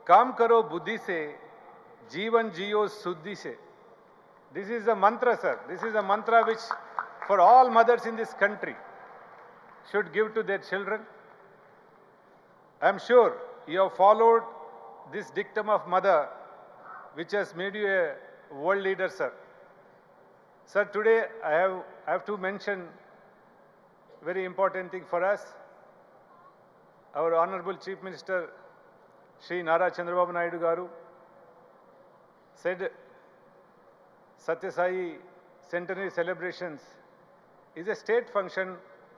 काम करो बुद्धि से, जीवन जियो शुद्धि से. This is a mantra, sir. This is a mantra which for all mothers in this country should give to their children. I am sure you have followed this dictum of mother, which has made you a world leader, sir. Sir, today I have to mention very important thing for us. Our Honorable Chief Minister, Shri Nara Chandrababu Naidu Garu, said Satya Sai centenary celebrations is a state function.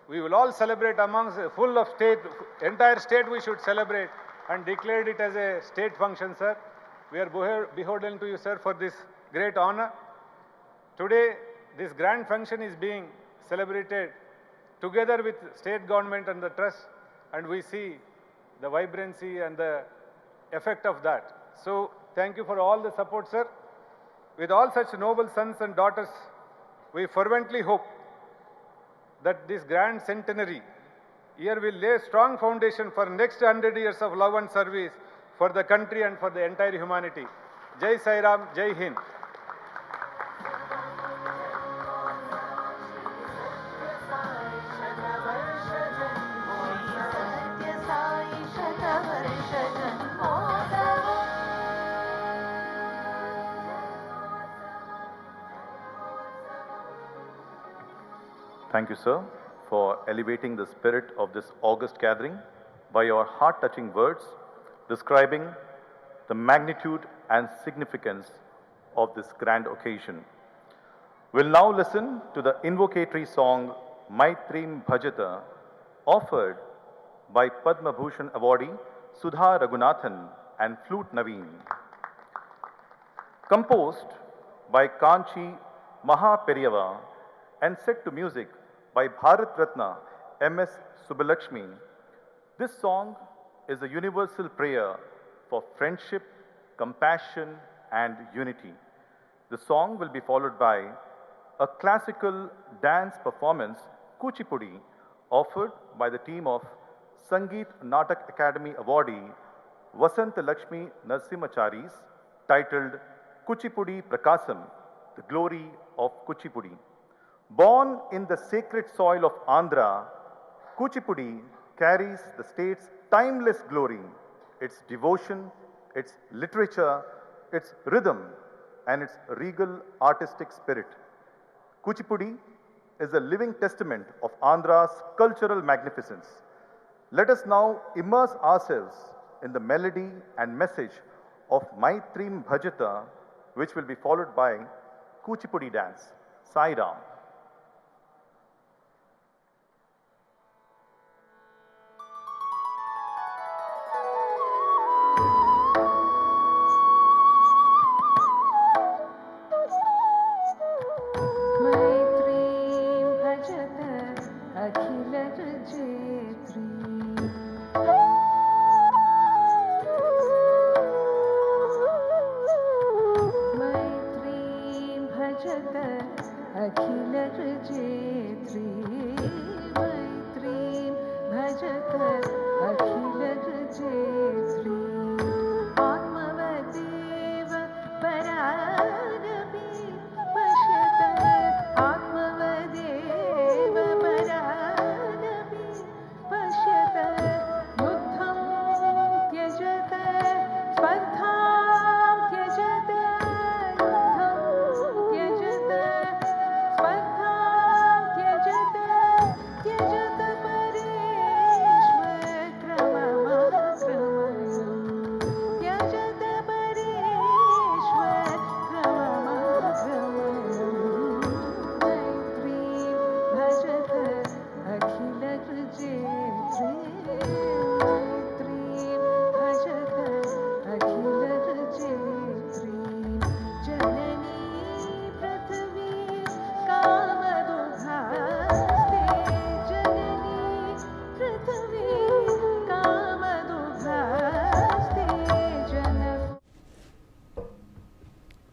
We will all celebrate amongst full of state, entire state we should celebrate, and declared it as a state function, sir. We are beholden to you, sir, for this great honor. Today, this grand function is being celebrated together with state government and the trust, and we see the vibrancy and the effect of that. So, thank you for all the support, sir. With all such noble sons and daughters, we fervently hope that this grand centenary year will lay a strong foundation for next 100 years of love and service for the country and for the entire humanity. Jai Sai Ram, Jai Hind. Thank you, sir, for elevating the spirit of this august gathering by your heart-touching words describing the magnitude and significance of this grand occasion. We'll now listen to the invocatory song Maitrim Bhajata, offered by Padma Bhushan awardee Sudha Raghunathan and Flute Naveen. Composed by Kanchi Mahaperiyava and set to music by Bharat Ratna M.S. Subbalakshmi, this song is a universal prayer for friendship, compassion, and unity. The song will be followed by a classical dance performance, Kuchipudi, offered by the team of Sangeet Natak Academy awardee Vasant Lakshmi Narsimacharis, titled Kuchipudi Prakasam, the glory of Kuchipudi. Born in the sacred soil of Andhra, Kuchipudi carries the state's timeless glory, its devotion, its literature, its rhythm, and its regal artistic spirit. Kuchipudi is a living testament of Andhra's cultural magnificence. Let us now immerse ourselves in the melody and message of Maitrim Bhajata, which will be followed by Kuchipudi dance. Sai Ram.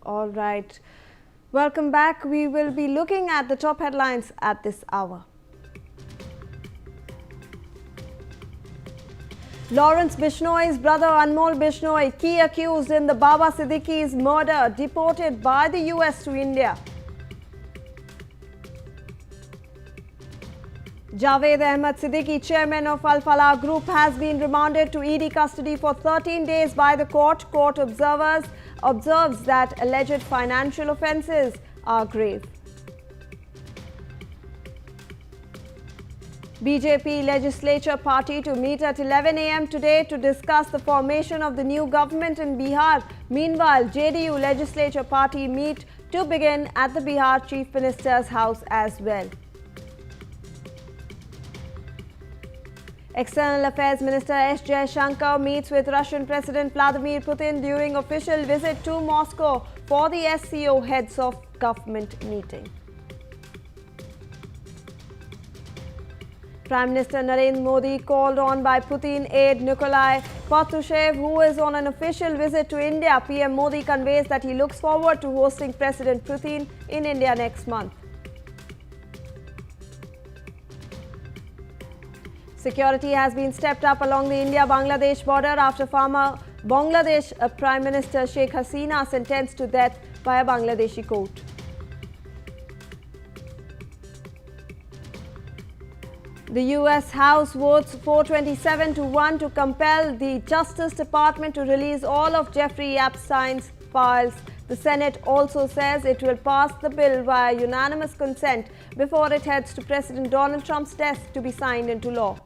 All right. Welcome back. We will be looking at the top headlines at this hour. Lawrence Bishnoi's brother Anmol Bishnoi, key accused in the Baba Siddiqui's murder, deported by the US to India. Javed Ahmed Siddiqui, chairman of Al Falah Group, has been remanded to ED custody for 13 days by the court. Court observes that alleged financial offences are grave. BJP legislature party to meet at 11 a.m. today to discuss the formation of the new government in Bihar. Meanwhile, JDU legislature party meet to begin at the Bihar Chief Minister's house as well. External Affairs Minister S. Jaishankar meets with Russian President Vladimir Putin during official visit to Moscow for the SCO heads of government meeting. Prime Minister Narendra Modi called on by Putin aide Nikolai Patrushev, who is on an official visit to India. PM Modi conveys that he looks forward to hosting President Putin in India next month. Security has been stepped up along the India-Bangladesh border after former Bangladesh Prime Minister Sheikh Hasina sentenced to death by a Bangladeshi court. The US House votes 427 to 1 to compel the Justice Department to release all of Jeffrey Epstein's files. The Senate also says it will pass the bill via unanimous consent before it heads to President Donald Trump's desk to be signed into law.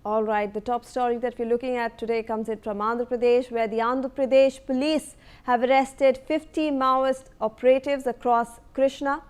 All right, the top story that we're looking at today comes in from Andhra Pradesh, where the Andhra Pradesh police have arrested 50 Maoist operatives across Krishna,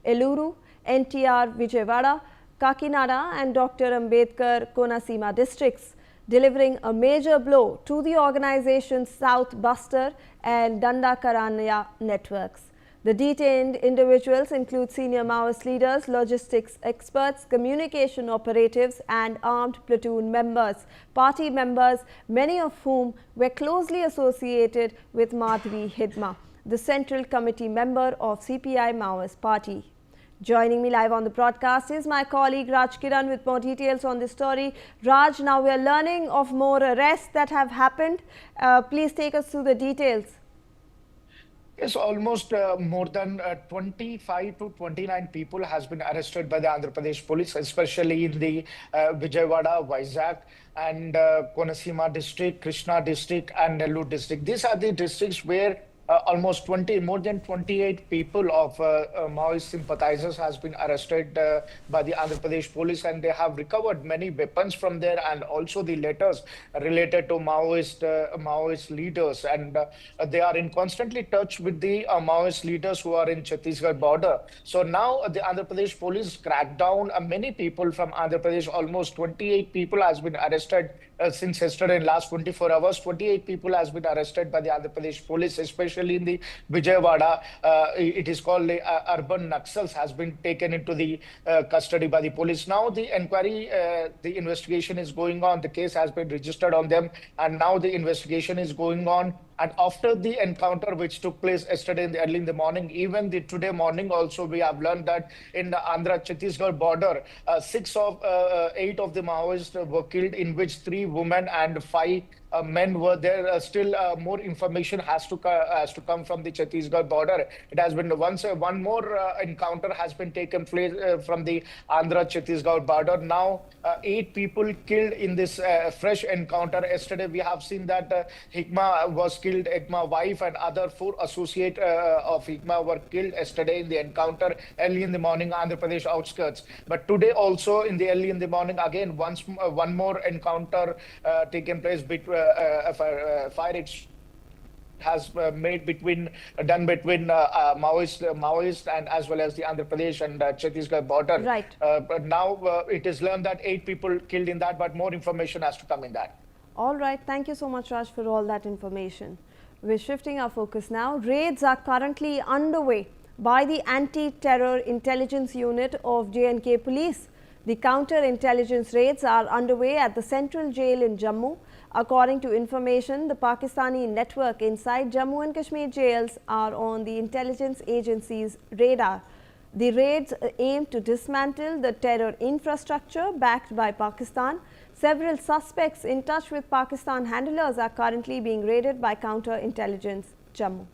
Eluru, NTR, Vijayawada, Kakinada and Dr. Ambedkar Konasima districts, delivering a major blow to the organization's South Buster and Dandakaranya networks. The detained individuals include senior Maoist leaders, logistics experts, communication operatives and armed platoon members, party members, many of whom were closely associated with Madhvi Hidma, the Central Committee member of CPI Maoist Party. Joining me live on the broadcast is my colleague Raj Kiran with more details on this story. Raj, now we are learning of more arrests that have happened. Please take us through the details. Yes, almost more than 25 to 29 people has been arrested by the Andhra Pradesh police, especially in the Vijayawada, Vizag and Konasima district, Krishna district and Nellore district. These are the districts where almost more than 28 people of Maoist sympathizers has been arrested by the Andhra Pradesh police, and they have recovered many weapons from there and also the letters related to Maoist leaders, and they are in constantly touch with the Maoist leaders who are in Chhattisgarh border. So now the Andhra Pradesh police cracked down many people from Andhra Pradesh. Almost 28 people has been arrested since yesterday. In last 24 hours, 28 people has been arrested by the Andhra Pradesh police, especially in the Vijayawada. It is called the urban Naxals has been taken into the custody by the police. Now the inquiry, the investigation is going on. The case has been registered on them, and now the investigation is going on. And after the encounter which took place yesterday early in the morning, even today morning also, we have learned that in the Andhra-Chhattisgarh border, 8 of the Maoists were killed, in which 3 women and 5 men were there. Still more information has to come from the Chhattisgarh border. It has been one more encounter has been taken place from the Andhra-Chhattisgarh border. Now 8 people killed in this fresh encounter. Yesterday we have seen that Hikma was killed, Hikma wife and other 4 associates of Hikma were killed yesterday in the encounter early in the morning, Andhra Pradesh outskirts. But today also in the early in the morning, again one more encounter taken place between fire has done between Maoist and as well as the Andhra Pradesh and Chhattisgarh border. Right. But now it is learned that 8 people killed in that, but more information has to come in that. All right. Thank you so much, Raj, for all that information. We're shifting our focus now. Raids are currently underway by the Anti-Terror Intelligence Unit of J&K Police. The counter-intelligence raids are underway at the Central Jail in Jammu. According to information, the Pakistani network inside Jammu and Kashmir jails are on the intelligence agency's radar. The raids aim to dismantle the terror infrastructure backed by Pakistan. Several suspects in touch with Pakistan handlers are currently being raided by counter-intelligence Jammu.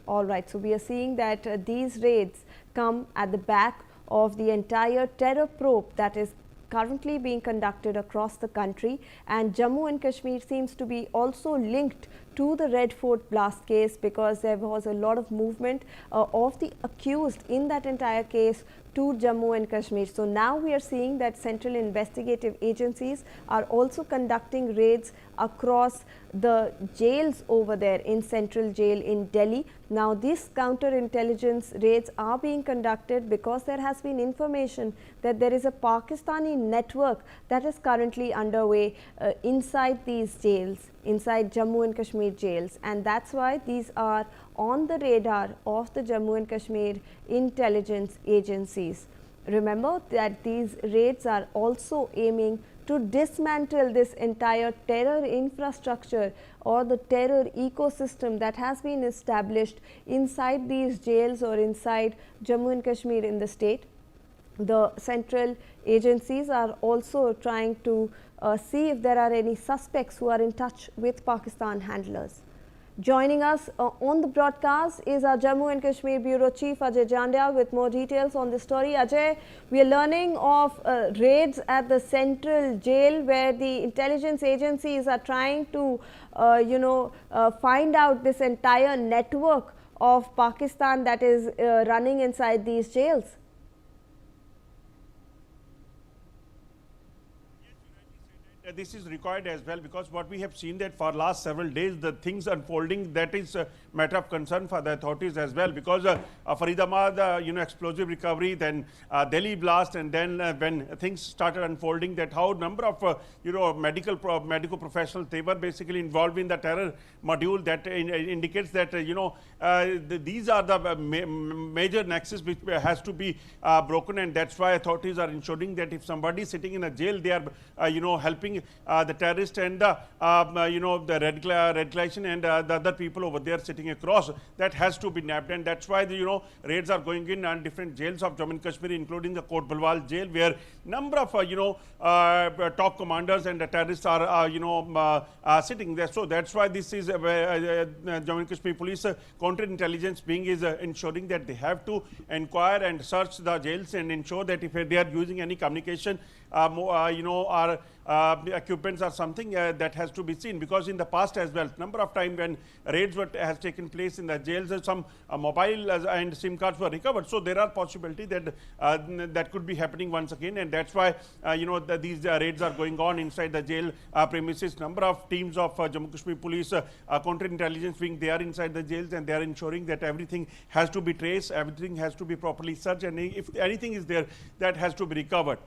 All right, so we are seeing that these raids come at the back of the entire terror probe that is currently being conducted across the country, and Jammu and Kashmir seems to be also linked to the Red Fort blast case, because there was a lot of movement of the accused in that entire case to Jammu and Kashmir. So now we are seeing that central investigative agencies are also conducting raids across the jails over there in Central Jail in Delhi Now, these counterintelligence raids are being conducted because there has been information that there is a Pakistani network that is currently underway inside these jails, inside Jammu and Kashmir jails, and that's why these are on the radar of the Jammu and Kashmir intelligence agencies. Remember that these raids are also aiming to dismantle this entire terror infrastructure or the terror ecosystem that has been established inside these jails or inside Jammu and Kashmir in the state. The central agencies are also trying to see if there are any suspects who are in touch with Pakistan handlers. Joining us on the broadcast is our Jammu and Kashmir Bureau Chief Ajay Jandia with more details on the story. Ajay, we are learning of raids at the central jail where the intelligence agencies are trying to, find out this entire network of Pakistan that is running inside these jails. This is required as well, because what we have seen that for last several days the things unfolding, that is a matter of concern for the authorities as well, because Faridabad explosive recovery, then Delhi blast, and then when things started unfolding, that how number of medical professionals, they were basically involved in the terror module, that indicates that these are the major nexus which has to be broken, and that's why authorities are ensuring that if somebody is sitting in a jail, they are helping the terrorist and the the radicalization and the other people over there sitting across. That has to be nabbed, and that's why the raids are going in on different jails of Jammu and Kashmir, including the Kot Balwal jail, where number of top commanders and the terrorists are sitting there. So that's why this is Jammu and Kashmir Police counterintelligence wing is ensuring that they have to inquire and search the jails and ensure that if they are using any communication or equipments or something that has to be seen, because in the past as well, number of times when raids has taken place in the jails, some mobile and SIM cards were recovered. So there are possibility that that could be happening once again, and that's why these raids are going on inside the jail premises. Number of teams of Jammu Kashmir Police counterintelligence wing, they are inside the jails, and they are ensuring that everything has to be traced, everything has to be properly searched, and if anything is there, that has to be recovered.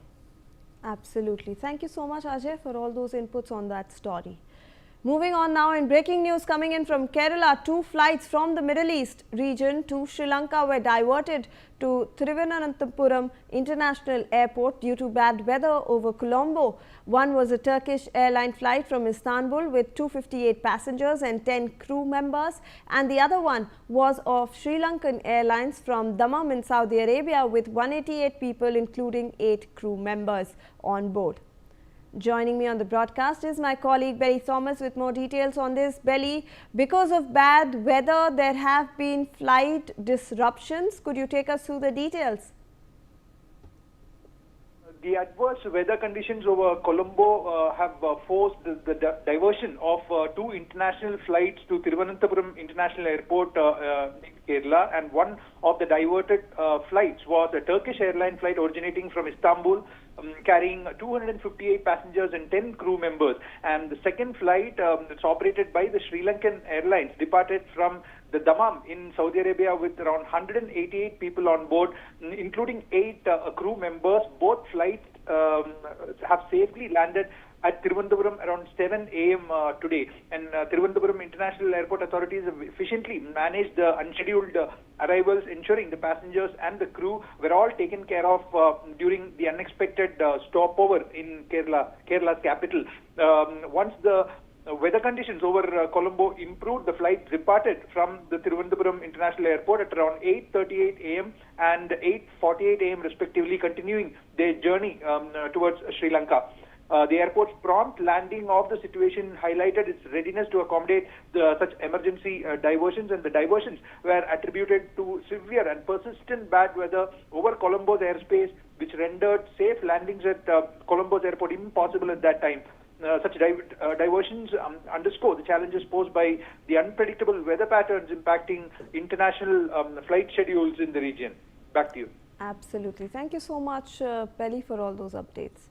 Absolutely. Thank you so much, Ajay, for all those inputs on that story. Moving on now, in breaking news coming in from Kerala, 2 flights from the Middle East region to Sri Lanka were diverted to Thiruvananthapuram International Airport due to bad weather over Colombo. One was a Turkish airline flight from Istanbul with 258 passengers and 10 crew members, and the other one was of Sri Lankan Airlines from Dammam in Saudi Arabia with 188 people, including 8 crew members on board. Joining me on the broadcast is my colleague Belly Thomas with more details on this. Belly, because of bad weather, there have been flight disruptions. Could you take us through the details? The adverse weather conditions over Colombo have forced the diversion of 2 international flights to Thiruvananthapuram International Airport in Kerala, and one of the diverted flights was a Turkish airline flight originating from Istanbul, carrying 258 passengers and 10 crew members. And the second flight, that's operated by the Sri Lankan Airlines, departed from the Dammam in Saudi Arabia with around 188 people on board, including 8 crew members. Both flights have safely landed at Thiruvananthapuram around 7 a.m. Today. And Thiruvananthapuram International Airport authorities have efficiently managed the unscheduled arrivals, ensuring the passengers and the crew were all taken care of during the unexpected stopover in Kerala's capital. Once the weather conditions over Colombo improved, the flight departed from the Thiruvananthapuram International Airport at around 8:38 a.m. and 8:48 a.m. respectively, continuing their journey towards Sri Lanka. The airport's prompt landing of the situation highlighted its readiness to accommodate such emergency diversions, and the diversions were attributed to severe and persistent bad weather over Colombo's airspace, which rendered safe landings at Colombo's airport impossible at that time. Such diversions underscore the challenges posed by the unpredictable weather patterns impacting international flight schedules in the region. Back to you. Absolutely. Thank you so much, Pelly, for all those updates.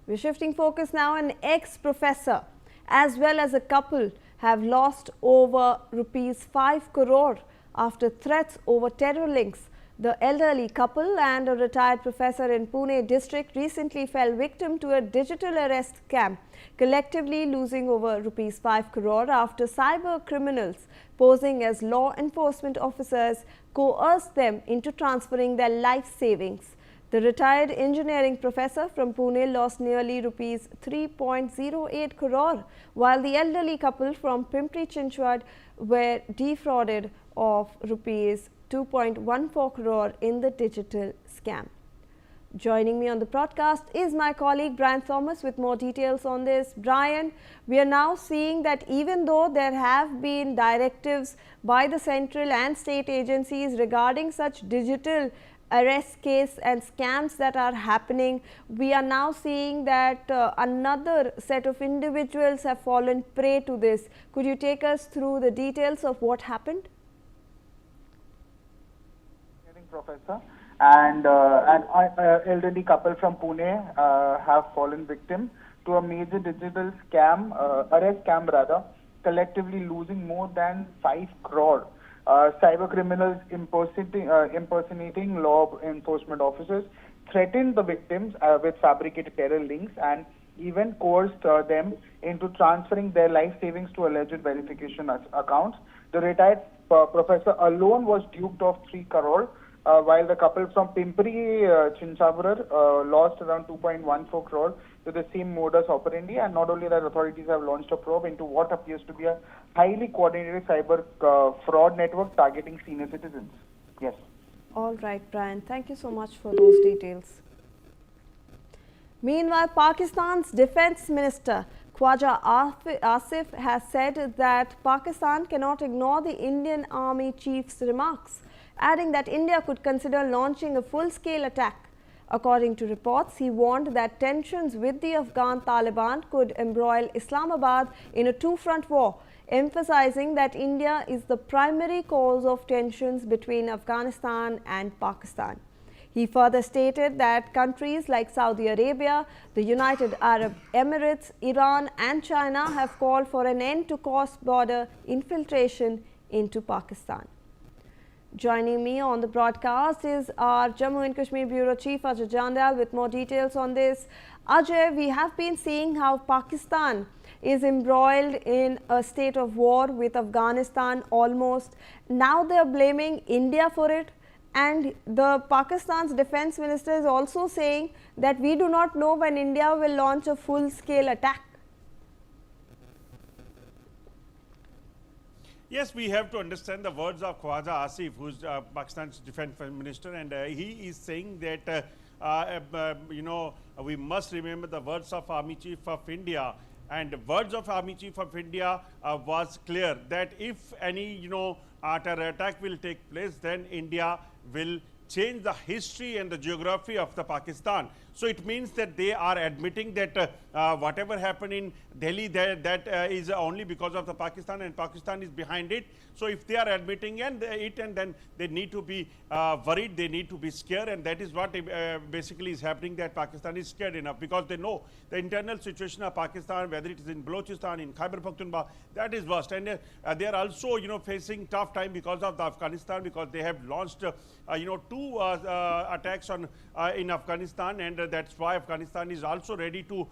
We're shifting focus now. An ex-professor as well as a couple have lost over rupees 5 crore after threats over terror links. The elderly couple and a retired professor in Pune district recently fell victim to a digital arrest scam, collectively losing over rupees 5 crore after cyber criminals posing as law enforcement officers coerced them into transferring their life savings. The retired engineering professor from Pune lost nearly rupees 3.08 crore, while the elderly couple from Pimpri Chinchwad were defrauded of rupees 2.14 crore in the digital scam. Joining me on the broadcast is my colleague Brian Thomas with more details on this. Brian, we are now seeing that even though there have been directives by the central and state agencies regarding such digital arrest case and scams that are happening, we are now seeing that another set of individuals have fallen prey to this. Could you take us through the details of what happened? Professor and an elderly couple from Pune have fallen victim to a major digital scam, arrest scam rather, collectively losing more than 5 crore. Cyber criminals impersonating law enforcement officers threatened the victims with fabricated terror links and even coerced them into transferring their life savings to alleged verification accounts. The retired professor alone was duped of 3 crore. While the couple from Pimpri Chinchwad lost around 2.14 crore to the same modus operandi, and not only that, authorities have launched a probe into what appears to be a highly coordinated cyber fraud network targeting senior citizens. Yes. All right, Brian. Thank you so much for those details. Meanwhile, Pakistan's Defence Minister Khwaja Asif has said that Pakistan cannot ignore the Indian Army Chief's remarks, adding that India could consider launching a full-scale attack. According to reports, he warned that tensions with the Afghan Taliban could embroil Islamabad in a two-front war, emphasizing that India is the primary cause of tensions between Afghanistan and Pakistan. He further stated that countries like Saudi Arabia, the United Arab Emirates, Iran and China have called for an end to cross-border infiltration into Pakistan. Joining me on the broadcast is our Jammu and Kashmir Bureau Chief Ajay Jandal with more details on this. Ajay, we have been seeing how Pakistan is embroiled in a state of war with Afghanistan almost. Now they are blaming India for it, and the Pakistan's defense minister is also saying that we do not know when India will launch a full-scale attack. Yes, we have to understand the words of Khwaja Asif, who is Pakistan's defense minister, and he is saying that, we must remember the words of Army Chief of India. And the words of Army Chief of India was clear that if any, terror attack will take place, then India will change the history and the geography of the Pakistan. So it means that they are admitting that whatever happened in Delhi, that is only because of the Pakistan, and Pakistan is behind it. So if they are admitting and then they need to be worried, they need to be scared, and that is what basically is happening, that Pakistan is scared enough because they know the internal situation of Pakistan, whether it is in Balochistan, in Khyber Pakhtunkhwa, that is worst. And they are also facing tough time because of the Afghanistan, because they have launched two attacks on in Afghanistan, and that's why Afghanistan is also ready to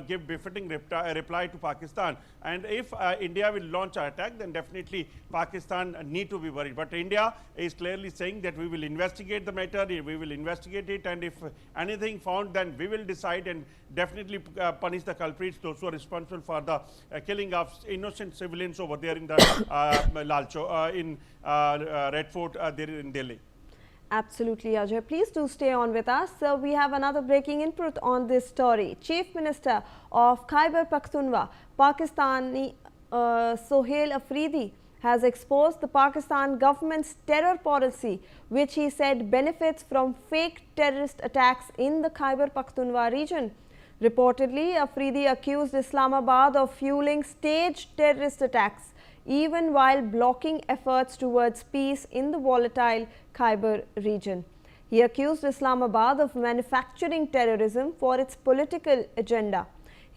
give befitting reply to Pakistan. And if India will launch an attack, then definitely Pakistan need to be worried. But India is clearly saying that we will investigate the matter, we will investigate it, and if anything found, then we will decide and definitely punish the culprits, those who are responsible for the killing of innocent civilians over there in the in Red Fort there in Delhi. Absolutely, Ajay. Please do stay on with us. So we have another breaking input on this story. Chief Minister of Khyber Pakhtunkhwa, Pakistani Sohail Afridi, has exposed the Pakistan government's terror policy, which he said benefits from fake terrorist attacks in the Khyber Pakhtunkhwa region. Reportedly, Afridi accused Islamabad of fueling staged terrorist attacks, even while blocking efforts towards peace in the volatile Khyber region. He accused Islamabad of manufacturing terrorism for its political agenda.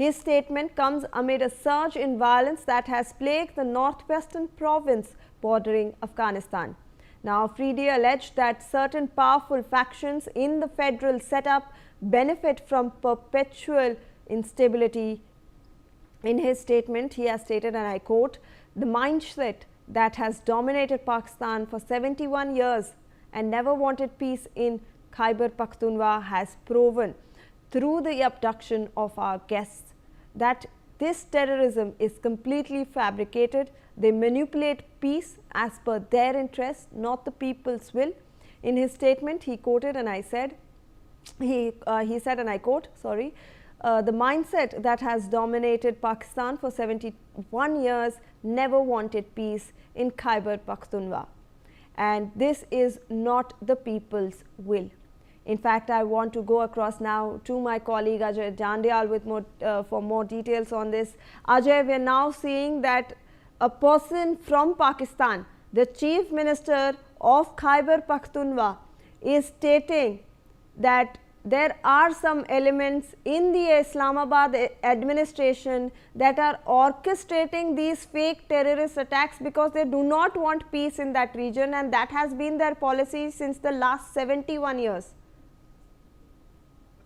His statement comes amid a surge in violence that has plagued the northwestern province bordering Afghanistan. Now, Afridi alleged that certain powerful factions in the federal setup benefit from perpetual instability. In his statement, he has stated, and I quote, "The mindset that has dominated Pakistan for 71 years and never wanted peace in Khyber Pakhtunkhwa has proven through the abduction of our guests that this terrorism is completely fabricated. They manipulate peace as per their interest, not the people's will." In his statement, he quoted, and I said, he said, and I quote, sorry, "The mindset that has dominated Pakistan for 71 years never wanted peace in Khyber Pakhtunkhwa, and this is not the people's will." In fact, I want to go across now to my colleague Ajay Jandyal with for more details on this. Ajay, we are now seeing that a person from Pakistan, the Chief Minister of Khyber Pakhtunkhwa, is stating that there are some elements in the Islamabad administration that are orchestrating these fake terrorist attacks because they do not want peace in that region, and that has been their policy since the last 71 years.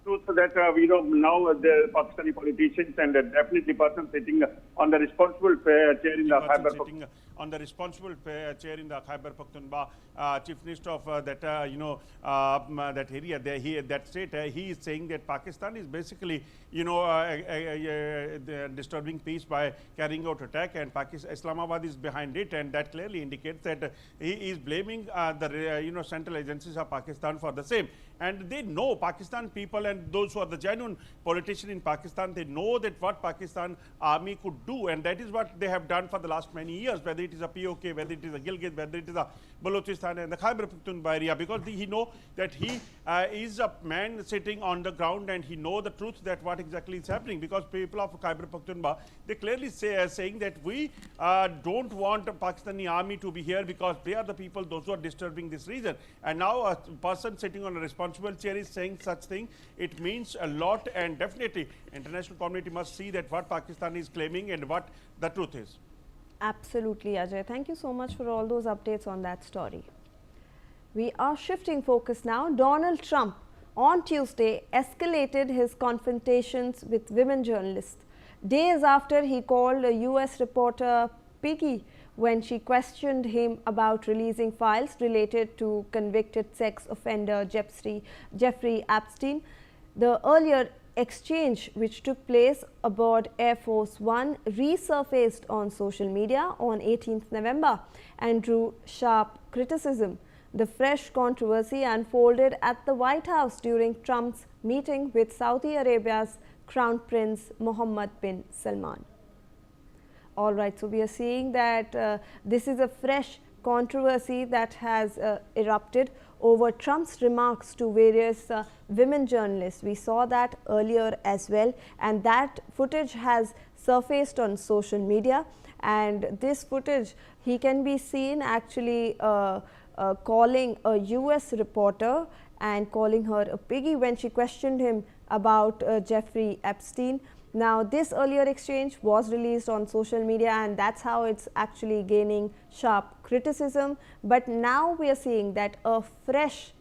Truth that we know now the Pakistani politicians and definitely person sitting on the responsible chair in the Khyber Pakhtunkhwa. On the responsible chair in the Khyber Pakhtunkhwa, Chief Minister of that that area, that state, he is saying that Pakistan is basically disturbing peace by carrying out attack, and Islamabad is behind it, and that clearly indicates that he is blaming the central agencies of Pakistan for the same. And they know, Pakistan people and those who are the genuine politicians in Pakistan, they know that what Pakistan army could do, and that is what they have done for the last many years, whether it is a POK, whether it is a Gilgit, whether it is a Balochistan and the Khyber Pakhtunkhwa area, because he know that he is a man sitting on the ground, and he know the truth that what exactly is happening, because people of Khyber Pakhtunkhwa, they clearly saying that we don't want a Pakistani army to be here because they are the people, those who are disturbing this region. And now a person sitting on a responsible chair is saying such thing. It means a lot, and definitely international community must see that what Pakistan is claiming and what the truth is. Absolutely, Ajay. Thank you so much for all those updates on that story. We are shifting focus now. Donald Trump on Tuesday escalated his confrontations with women journalists days after he called a US reporter piggy when she questioned him about releasing files related to convicted sex offender Jeffrey Epstein. The earlier exchange, which took place aboard Air Force One, resurfaced on social media on 18th November and drew sharp criticism. The fresh controversy unfolded at the White House during Trump's meeting with Saudi Arabia's Crown Prince Mohammed bin Salman. All right, so we are seeing that this is a fresh controversy that has erupted over Trump's remarks to various women journalists. We saw that earlier as well, and that footage has surfaced on social media, and this footage, he can be seen actually calling a US reporter and calling her a piggy when she questioned him about Jeffrey Epstein. Now, this earlier exchange was released on social media, and that's how it's actually gaining sharp criticism. But now we are seeing that a fresh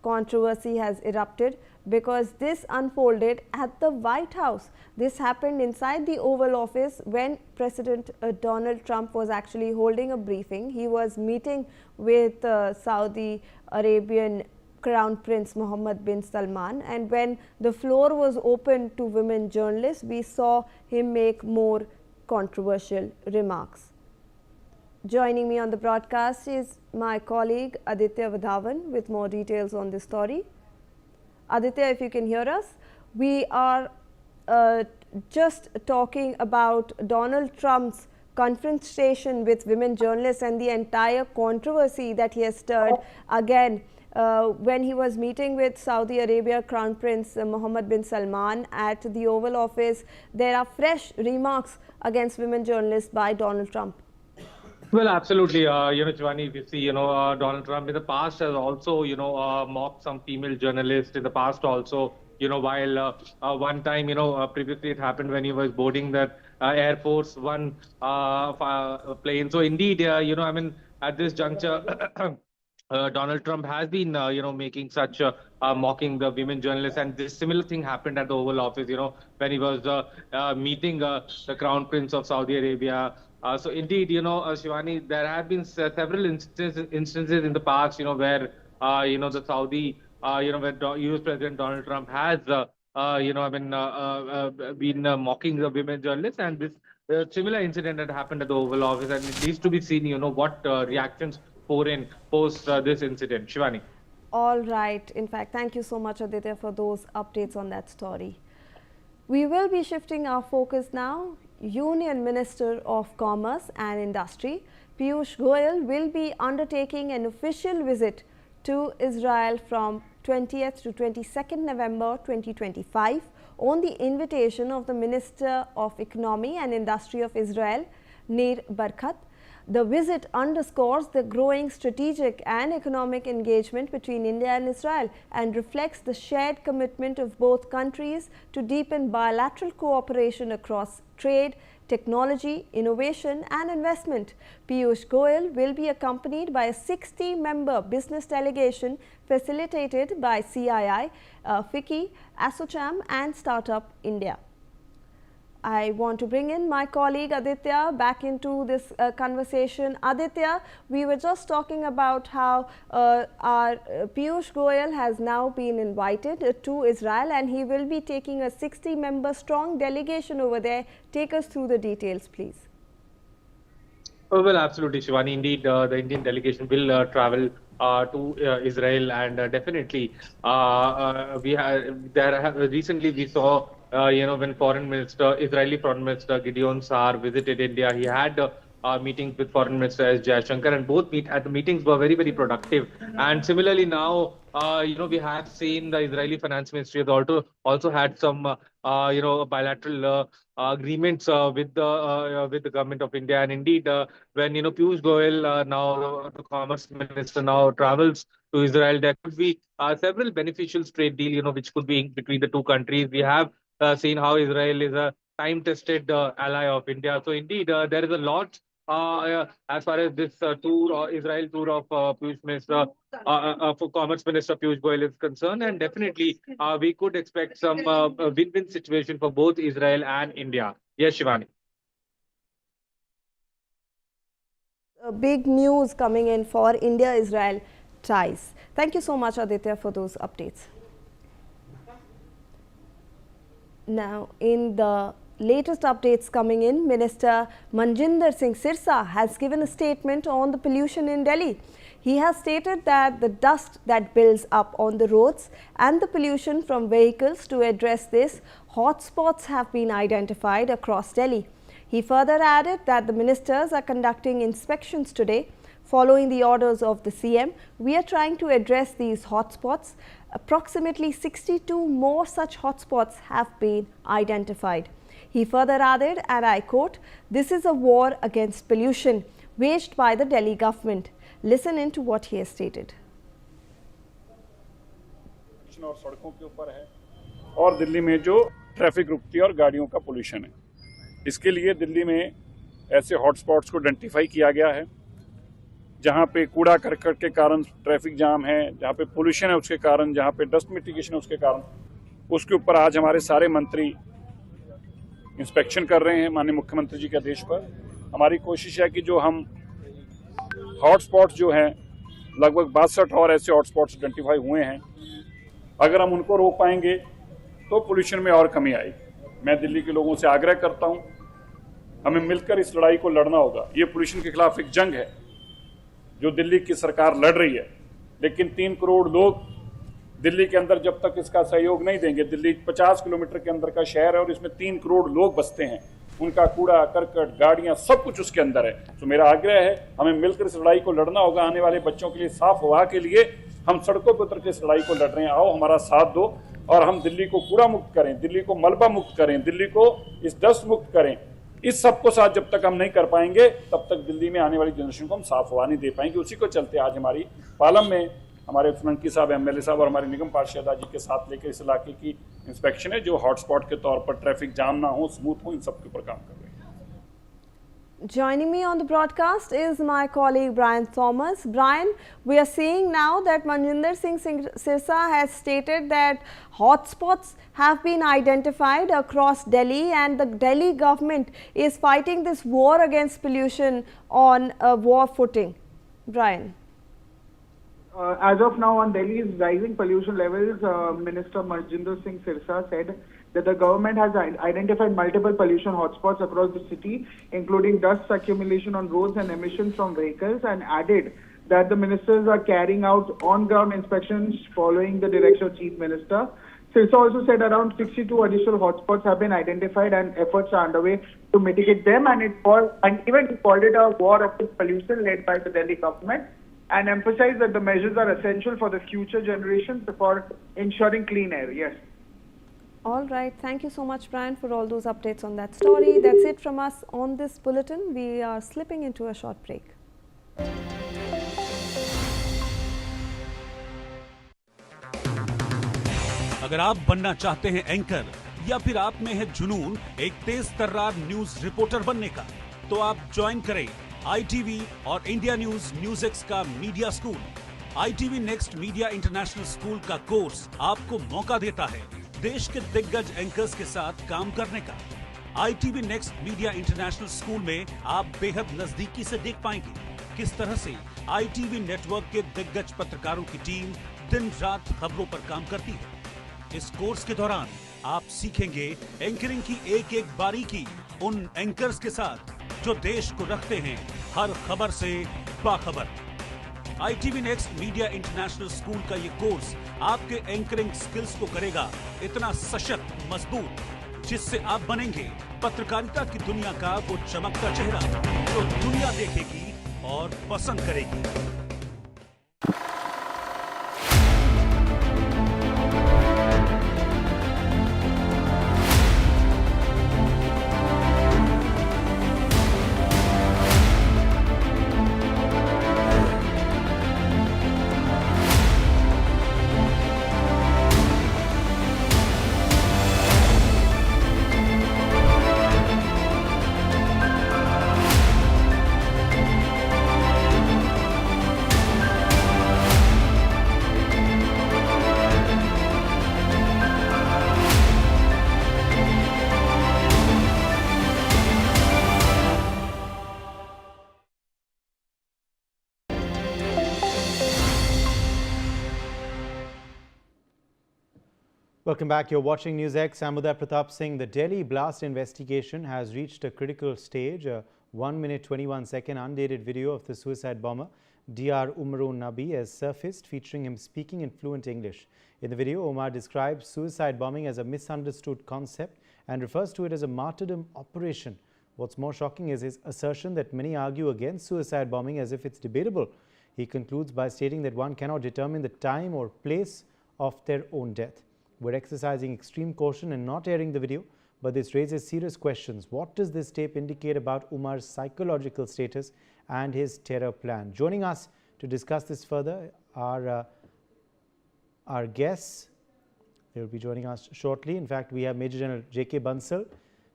controversy has erupted because this unfolded at the White House. This happened inside the Oval Office when President Donald Trump was actually holding a briefing. He was meeting with Saudi Arabian Crown Prince Mohammed bin Salman, and when the floor was open to women journalists, we saw him make more controversial remarks. Joining me on the broadcast is my colleague Aditya Vadhavan with more details on this story. Aditya, if you can hear us, we are just talking about Donald Trump's confrontation with women journalists and the entire controversy that he has stirred again when he was meeting with Saudi Arabia Crown Prince Mohammed bin Salman at the Oval Office. There are fresh remarks against women journalists by Donald Trump. Well, absolutely. Shivani, if you see, Donald Trump in the past has also, mocked some female journalists. In the past also, while one time, previously it happened when he was boarding that Air Force One plane. So indeed, at this juncture, Donald Trump has been, making such mocking the women journalists, and this similar thing happened at the Oval Office, when he was meeting the Crown Prince of Saudi Arabia. So indeed, Shivani, there have been several instances in the past, where the Saudi, where U.S. President Donald Trump has, been mocking the women journalists, and this similar incident had happened at the Oval Office, and it needs to be seen, what reactions pour in post this incident. Shivani. All right. In fact, thank you so much, Aditya, for those updates on that story. We will be shifting our focus now. Union Minister of Commerce and Industry, Piyush Goyal, will be undertaking an official visit to Israel from 20th to 22nd November 2025 on the invitation of the Minister of Economy and Industry of Israel, Nir Barkat. The visit underscores the growing strategic and economic engagement between India and Israel and reflects the shared commitment of both countries to deepen bilateral cooperation across trade, technology, innovation and investment. Piyush Goyal will be accompanied by a 60-member business delegation facilitated by CII, FICCI, ASSOCHAM and Startup India. I want to bring in my colleague Aditya back into this conversation. Aditya, we were just talking about how our Piyush Goyal has now been invited to Israel and he will be taking a 60-member strong delegation over there. Take us through the details, please. Oh, well, absolutely, Shivani. Indeed, the Indian delegation will travel to Israel, and definitely recently we saw when Israeli Foreign Minister Gideon Saar visited India, he had meetings with Foreign Minister S. Jaishankar, and both meetings were very, very productive. And similarly now, we have seen the Israeli Finance Ministry has also had some, bilateral agreements with the government of India. And indeed, when Piyush Goyal, now the Commerce Minister, now travels to Israel, there could be several beneficial trade deal, which could be in between the two countries. We have seen how Israel is a time-tested ally of India. So indeed, there is a lot as far as this Israel tour of Piyush Minister, for Commerce Minister Piyush Goyal is concerned, and definitely we could expect some win-win situation for both Israel and India. Yes, Shivani. Big news coming in for India-Israel ties. Thank you so much, Aditya, for those updates. Now, in the latest updates coming in, Minister Manjinder Singh Sirsa has given a statement on the pollution in Delhi. He has stated that the dust that builds up on the roads and the pollution from vehicles, to address this, hotspots have been identified across Delhi. He further added that the ministers are conducting inspections today. Following the orders of the CM, we are trying to address these hotspots. Approximately 62 more such hotspots have been identified. He further added, and I quote, "This is a war against pollution waged by the Delhi government." Listen in to what he has stated. और सड़कों के ऊपर है और दिल्ली में जो traffic रुकती है और गाड़ियों का पोल्यूशन है, इसके लिए दिल्ली में ऐसे हॉटस्पॉट्स को आइडेंटिफाई किया गया है जहां पे कूड़ा करकट के कारण ट्रैफिक जाम है, जहां पे पोल्यूशन है उसके कारण, जहां पे डस्ट मिटिगेशन है उसके कारण, उसके ऊपर आज हमारे सारे मंत्री इंस्पेक्शन कर रहे हैं माननीय मुख्यमंत्री जी के आदेश पर। हमारी कोशिश है कि जो हम हॉटस्पॉट्स जो हैं, लगभग 62 और ऐसे हॉटस्पॉट्स आइडेंटिफाई हुए हैं, अगर हम उनको रोक पाएंगे तो पोल्यूशन में और कमी आएगी। मैं दिल्ली के लोगों से आग्रह करता हूं, हमें मिलकर इस लड़ाई को लड़ना होगा। ये पोल्यूशन के खिलाफ एक जंग है जो दिल्ली की सरकार लड़ रही है, लेकिन 3 करोड़ लोग दिल्ली के अंदर जब तक इसका सहयोग नहीं देंगे, दिल्ली 50 किलोमीटर के अंदर का शहर है और इसमें 3 करोड़ लोग बसते हैं, उनका कूड़ा करकट गाड़ियां सब कुछ उसके अंदर है। तो मेरा आग्रह है, हमें मिलकर इस लड़ाई को लड़ना होगा। आने वाले बच्चों के लिए साफ हवा के लिए हम सड़कों पर उतर के इस लड़ाई को लड़ रहे हैं। आओ हमारा साथ दो और हम दिल्ली को कूड़ा मुक्त करें, दिल्ली को मलबा मुक्त करें, दिल्ली को इस डस्ट मुक्त करें। इस सबको साथ जब तक हम नहीं कर पाएंगे, तब तक दिल्ली में आने वाली जनरेशन को हम साफ हवा नहीं दे पाएंगे। उसी को चलते आज हमारी पालम में हमारे फुलंकी साहब, एमएलए साहब और हमारे निगम पार्षद जी के साथ लेकर इस इलाके की इंस्पेक्शन है, जो हॉटस्पॉट के तौर पर ट्रैफिक जाम ना हो, स्मूथ हो, इन सब के ऊपर काम कर रहे हैं। Joining me on the broadcast is my colleague Brian Thomas. Brian, we are seeing now that Manjinder Singh Sirsa has stated that hotspots have been identified across Delhi and the Delhi government is fighting this war against pollution on a war footing. Brian. As of now, on Delhi's rising pollution levels, Minister Manjinder Singh Sirsa said that the government has identified multiple pollution hotspots across the city, including dust accumulation on roads and emissions from vehicles, and added that the ministers are carrying out on-ground inspections following the direction of Chief Minister. Sirsa also said around 62 additional hotspots have been identified and efforts are underway to mitigate them, and even called it a war against pollution led by the Delhi government, and emphasized that the measures are essential for the future generations for ensuring clean air. Yes. All right. Thank you so much, Brian, for all those updates on that story. That's it from us on this bulletin. We are slipping into a short break. अगर आप बनना चाहते हैं anchor या फिर आप में है जुनून एक तेज तर्रार न्यूज रिपोर्टर बनने का, तो आप ज्वाइन करें ITV और इंडिया NewsX का media school. ITV next media international school का कोर्स आपको मौका देता है देश के दिग्गज एंकर्स के साथ काम करने का। ITV next media international school में आप बेहद नजदीकी से देख पाएंगे किस तरह से ITV नेटवर्क के दिग्गज पत्रकारों की टीम दिन रात खबरों पर काम करती है। इस कोर्स के दौरान आप सीखेंगे एंकरिंग की एक एक बारीकी उन एंकर्स के साथ जो देश को रखते हैं हर खबर से बाखबर। ITV next media international school का ये कोर्स आपके एंकरिंग स्किल्स को करेगा इतना सशक्त, मजबूत, जिससे आप बनेंगे पत्रकारिता की दुनिया का वो चमकता चेहरा जो दुनिया देखेगी और पसंद करेगी। Welcome back. You're watching NewsX. I'm Uday Pratap Singh. The Delhi blast investigation has reached a critical stage. A 1 minute 21 second undated video of the suicide bomber Dr. Umaru Nabi has surfaced, featuring him speaking in fluent English. In the video, Omar describes suicide bombing as a misunderstood concept and refers to it as a martyrdom operation. What's more shocking is his assertion that many argue against suicide bombing as if it's debatable. He concludes by stating that one cannot determine the time or place of their own death. We're exercising extreme caution and not airing the video, but this raises serious questions. What does this tape indicate about Umar's psychological status and his terror plan? Joining us to discuss this further are our guests. They will be joining us shortly. In fact, we have Major General J.K. Bansal,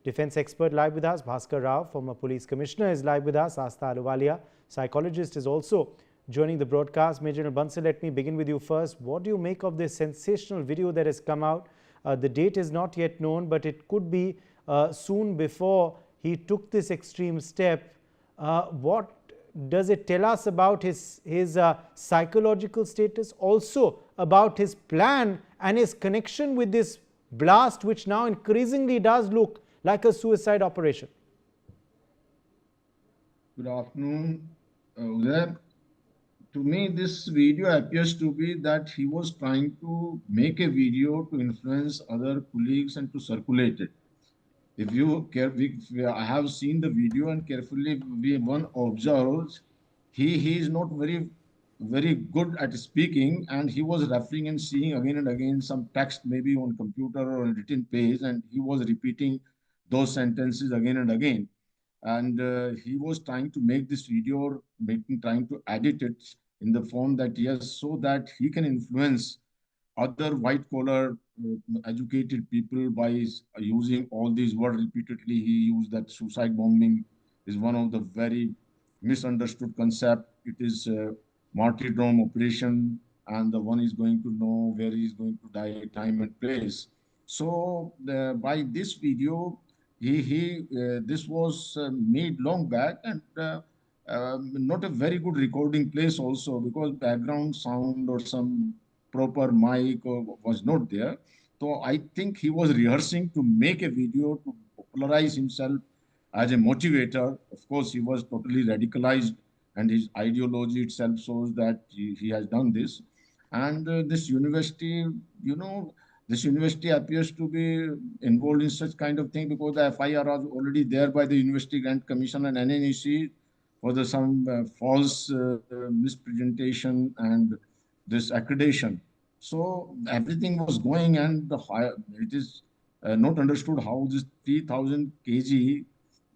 defense expert, live with us. Bhaskar Rao, former police commissioner, is live with us. Asta Aluwalia, psychologist, is also joining the broadcast. Major General Bansal, let me begin with you first. What do you make of this sensational video that has come out? The date is not yet known, but it could be soon before he took this extreme step. What does it tell us about his psychological status, also about his plan and his connection with this blast, which now increasingly does look like a suicide operation? Good afternoon, Uday. To me, this video appears to be that he was trying to make a video to influence other colleagues and to circulate it. If you I have seen the video and carefully one observes, he is not very good at speaking, and he was referring and seeing again and again some text maybe on computer or on written page, and he was repeating those sentences again and again. And he was trying to make this video, trying to edit it in the form that yes, so that he can influence other white collar educated people by using all these words repeatedly. He used that suicide bombing is one of the very misunderstood concept. It is a martyrdom operation, and the one is going to know where he is going to die, time and place. So by this video, this was made long back, and not a very good recording place also, because background sound or some proper mic was not there. So I think he was rehearsing to make a video to popularize himself as a motivator. Of course, he was totally radicalized, and his ideology itself shows that he has done this. And this university, this university appears to be involved in such kind of thing, because the FIR was already there by the University Grant Commission and NNEC for the some false mispresentation and this accreditation. So everything was going, and it is not understood how this 3,000 kg,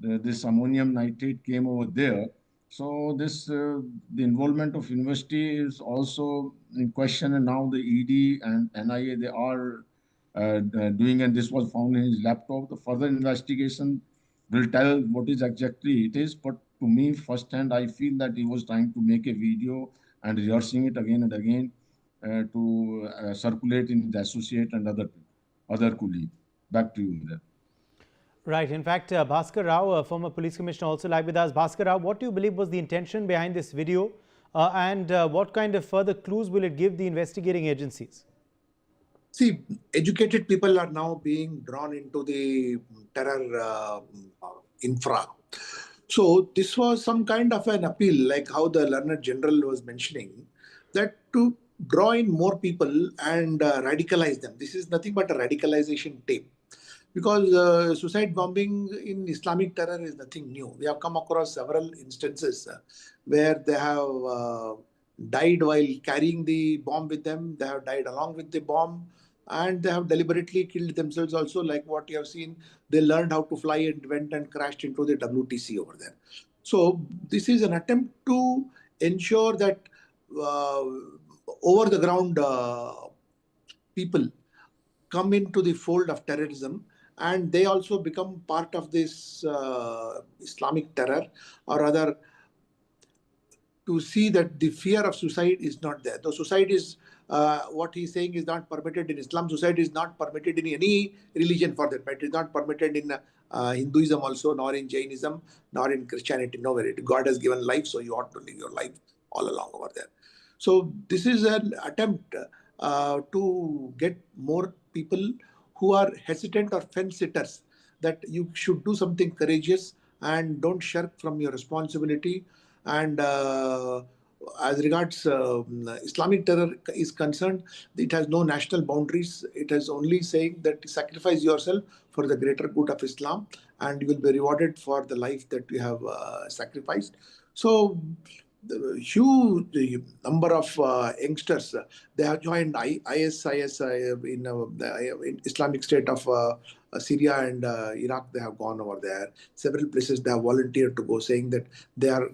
this ammonium nitrate came over there. So this the involvement of university is also in question, and now the ED and NIA, they are doing, and this was found in his laptop. The further investigation will tell what is exactly it is. But to me, firsthand, I feel that he was trying to make a video and rehearsing it again and again to circulate in the associate and other colleague. Back to you there. Right. In fact, Bhaskar Rao, a former police commissioner, also live with us. Bhaskar Rao, what do you believe was the intention behind this video, and what kind of further clues will it give the investigating agencies? See, educated people are now being drawn into the terror infra. So this was some kind of an appeal, like how the Learned General was mentioning, that to draw in more people and radicalize them. This is nothing but a radicalization tape. Because suicide bombing in Islamic terror is nothing new. We have come across several instances where they have died while carrying the bomb with them. They have died along with the bomb, and they have deliberately killed themselves also, like what you have seen. They learned how to fly and went and crashed into the WTC over there. So this is an attempt to ensure that over the ground people come into the fold of terrorism, and they also become part of this Islamic terror, or rather to see that the fear of suicide is not there. Though suicide is, what he's saying, is not permitted in Islam. Suicide is not permitted in any religion for that matter. It is not permitted in Hinduism also, nor in Jainism, nor in Christianity, nowhere. God has given life, so you ought to live your life all along over there. So this is an attempt to get more people who are hesitant or fence-sitters, that you should do something courageous and don't shirk from your responsibility. And as regards Islamic terror is concerned, it has no national boundaries. It is only saying that sacrifice yourself for the greater good of Islam, and you will be rewarded for the life that you have sacrificed. So the huge number of youngsters, they have joined ISIS in Islamic State of Syria and Iraq. They have gone over there. Several places they have volunteered to go, saying that they are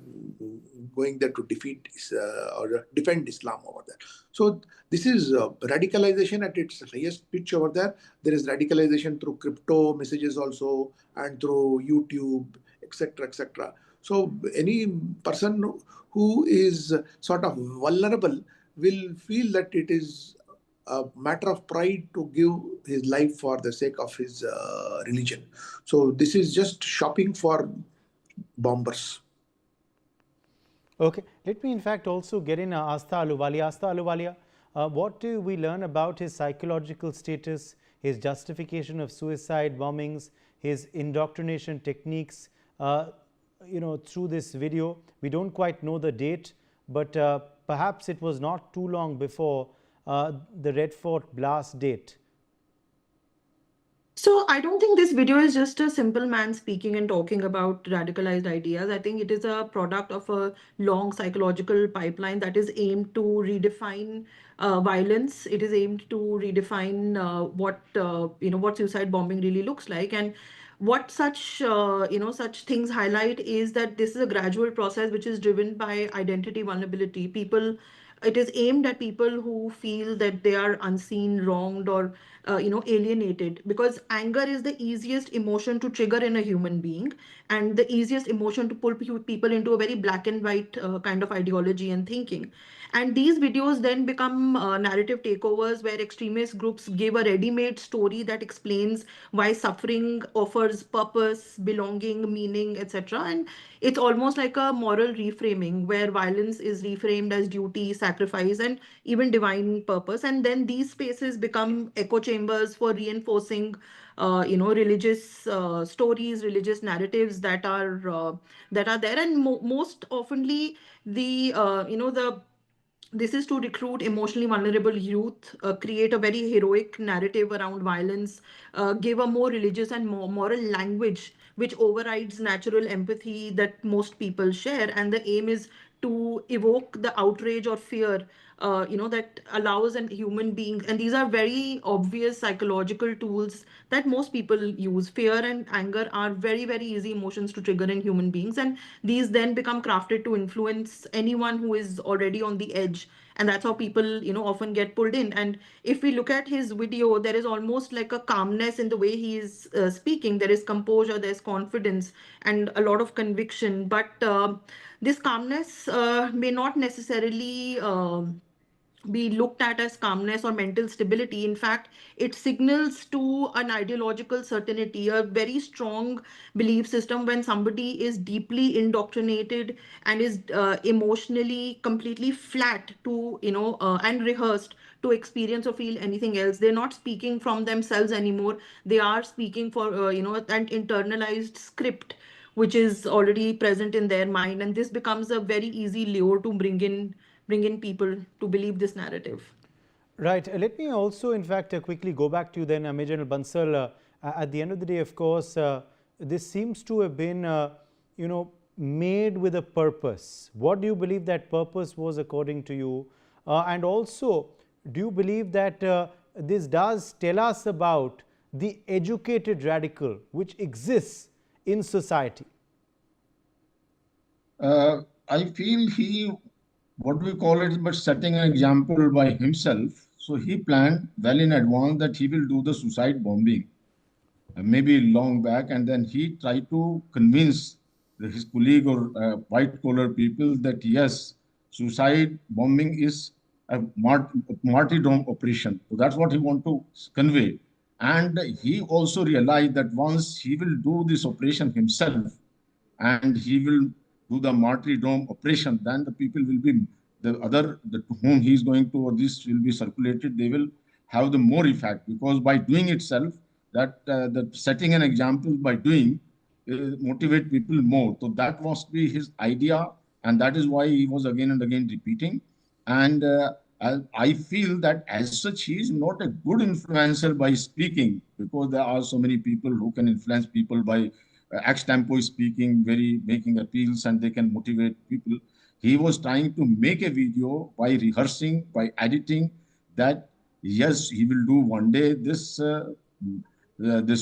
going there to defeat or defend Islam over there. So this is radicalization at its highest pitch over there. There is radicalization through crypto messages also, and through YouTube, etc., etc. So any person who is sort of vulnerable will feel that it is a matter of pride to give his life for the sake of his religion. So this is just shopping for bombers. Okay, let me in fact also get in Astha Ahluwalia. Astha Ahluwalia, what do we learn about his psychological status, his justification of suicide bombings, his indoctrination techniques, through this video? We don't quite know the date, but perhaps it was not too long before the Red Fort blast date. So I don't think this video is just a simple man speaking and talking about radicalized ideas. I think it is a product of a long psychological pipeline that is aimed to redefine violence. It is aimed to redefine what suicide bombing really looks like. And what such things highlight is that this is a gradual process which is driven by identity vulnerability. It is aimed at people who feel that they are unseen, wronged, or alienated, because anger is the easiest emotion to trigger in a human being, and the easiest emotion to pull people into a very black and white kind of ideology and thinking. And these videos then become narrative takeovers where extremist groups give a ready-made story that explains why suffering offers purpose, belonging, meaning, etc. And it's almost like a moral reframing where violence is reframed as duty, sacrifice, and even divine purpose. And then these spaces become echo chambers for reinforcing religious stories, religious narratives that are there. And most oftenly, the the this is to recruit emotionally vulnerable youth, create a very heroic narrative around violence, give a more religious and more moral language which overrides natural empathy that most people share. And the aim is to evoke the outrage or fear, that allows a human being. And these are very obvious psychological tools that most people use. Fear and anger are very, very easy emotions to trigger in human beings. And these then become crafted to influence anyone who is already on the edge. And that's how people often get pulled in. And if we look at his video, there is almost like a calmness in the way he is speaking. There is composure, there's confidence, and a lot of conviction. But this calmness may not necessarily be looked at as calmness or mental stability. In fact, it signals to an ideological certainty, a very strong belief system. When somebody is deeply indoctrinated and is emotionally completely flat to, and rehearsed to experience or feel anything else, they're not speaking from themselves anymore. They are speaking for, an internalized script which is already present in their mind. And this becomes a very easy lure to bring in people to believe this narrative. Right. Let me also, in fact, quickly go back to you then, Major General Bansal. At the end of the day, of course, this seems to have been, made with a purpose. What do you believe that purpose was according to you? And also, do you believe that this does tell us about the educated radical which exists in society? I feel what we call it, but setting an example by himself. So he planned well in advance that he will do the suicide bombing, maybe long back, and then he tried to convince his colleague or white collar people that yes, suicide bombing is a martyrdom operation. So that's what he want to convey. And he also realized that once he will do this operation himself and he will do the martyrdom operation, then the people will be, to whom he is going to, or this will be circulated, they will have the more effect, because by doing itself, that setting an example by doing motivate people more. So that must be his idea, and that is why he was again and again repeating. And I feel that as such, he is not a good influencer by speaking, because there are so many people who can influence people by ex-tempo speaking, making appeals, and they can motivate people. He was trying to make a video by rehearsing, by editing, that yes, he will do one day this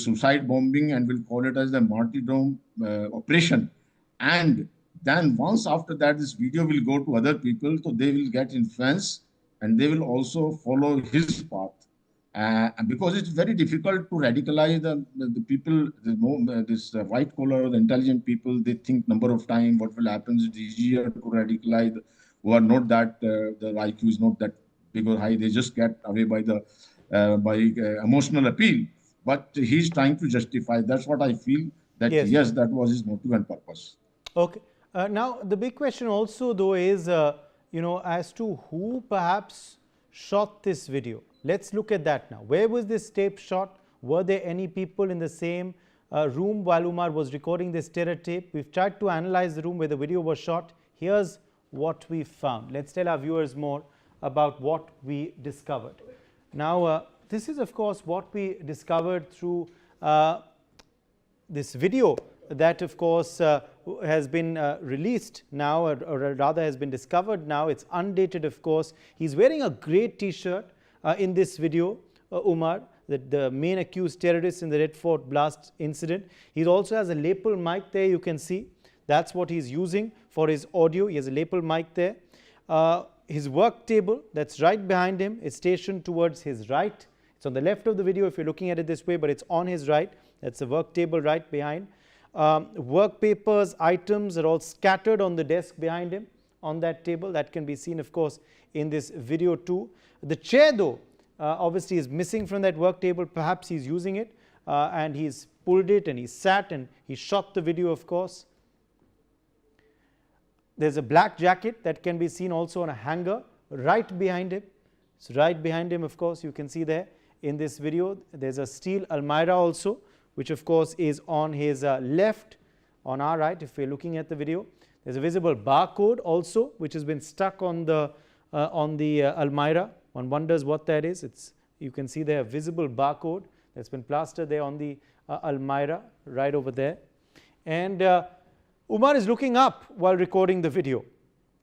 suicide bombing and will call it as the martyrdom operation. And then once after that, this video will go to other people, so they will get influence and they will also follow his path. Because it's very difficult to radicalize the people, this white collar, the intelligent people. They think number of times what will happen. It's easier to radicalize who are not that, the IQ is not that big or high. They just get away by the emotional appeal. But he's trying to justify. That's what I feel, that yes, that was his motive and purpose. Okay. Now, the big question also, though, is, as to who perhaps shot this video. Let's look at that now. Where was this tape shot? Were there any people in the same room while Umar was recording this terror tape? We've tried to analyze the room where the video was shot. Here's what we found. Let's tell our viewers more about what we discovered. Now, this is, of course, what we discovered through this video that, of course, has been released now, or rather has been discovered now. It's undated, of course. He's wearing a grey T-shirt in this video, Umar. the main accused terrorist in the Red Fort blast incident. He also has a lapel mic there, you can see. That's what he's using for his audio. He has a lapel mic there. His work table, that's right behind him, is stationed towards his right. It's on the left of the video if you're looking at it this way, but it's on his right. That's the work table right behind. Work papers, items are all scattered on the desk behind him on that table. That can be seen, of course, in this video too. The chair, though, obviously is missing from that work table. Perhaps he's using it and he's pulled it and he sat and he shot the video, of course. There's a black jacket that can be seen also on a hanger right behind him. So right behind him, of course, you can see there in this video. There's a steel almirah also, which of course is on his left, on our right if we're looking at the video. There's a visible barcode also which has been stuck on the almirah. One wonders what that is. You can see there a visible barcode that's been plastered there on the almirah right over there. And Umar is looking up while recording the video.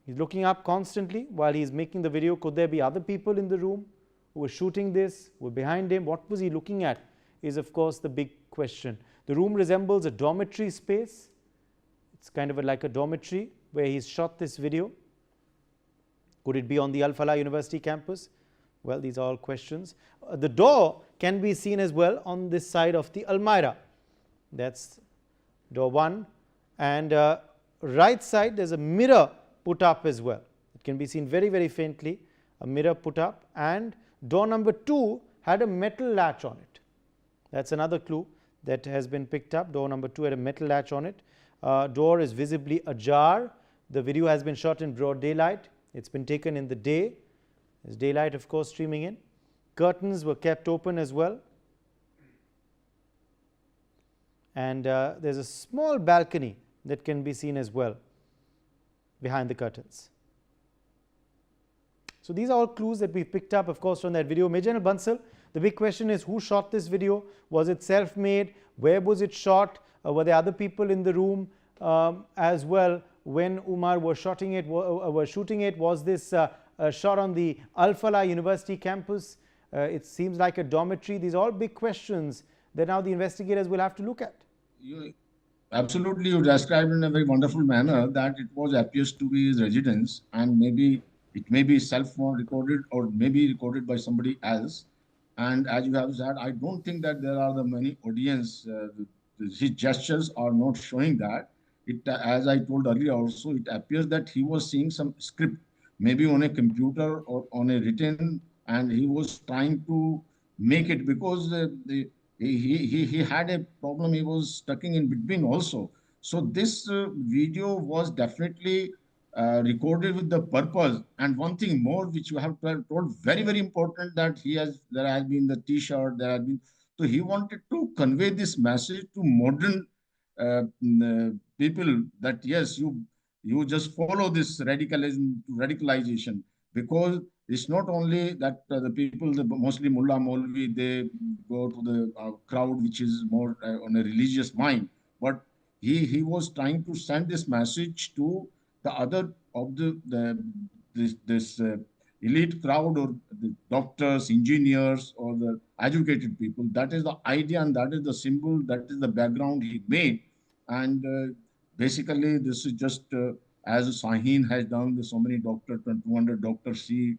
He's looking up constantly while he's making the video. Could there be other people in the room who were shooting this, who were behind him? What was he looking at is of course the big question. The room resembles a dormitory space. It's kind of like a dormitory where he's shot this video. Could it be on the Al Falah University campus? Well, these are all questions. The door can be seen as well on this side of the almirah. That's door 1. And right side there's a mirror put up as well. It can be seen very, very faintly, a mirror put up. And door number 2 had a metal latch on it. That's another clue that has been picked up. Door number 2 had a metal latch on it. Door is visibly ajar. The video has been shot in broad daylight. It's been taken in the day. There's daylight, of course, streaming in. Curtains were kept open as well. And there's a small balcony that can be seen as well behind the curtains. So these are all clues that we've picked up, of course, from that video. Major General Bansal, the big question is who shot this video? Was it self-made? Where was it shot? Were there other people in the room as well when Umar was shooting it? Was this shot on the Al Falah University campus? It seems like a dormitory. These are all big questions that now the investigators will have to look at. Absolutely, you described in a very wonderful manner that it appears to be his residence, and maybe it may be self-recorded or maybe recorded by somebody else. And as you have said, I don't think that there are the many audience. His gestures are not showing that. As I told earlier also, it appears that he was seeing some script, maybe on a computer or on a written, and he was trying to make it because he had a problem. He was stuck in between also. So this video was definitely recorded with the purpose. And one thing more which you have told, very, very important, that there has been the T-shirt, there has been. So he wanted to convey this message to modern people that yes, you just follow this radicalization, because it's not only that the people, mostly Mullah Maulvi, they go to the crowd which is more on a religious mind, but he was trying to send this message to the other of this elite crowd, or the doctors, engineers, or the educated people. That is the idea, and that is the symbol, that is the background he made. And basically, this is just as Shaheen has done, so many doctors, 200 doctors, he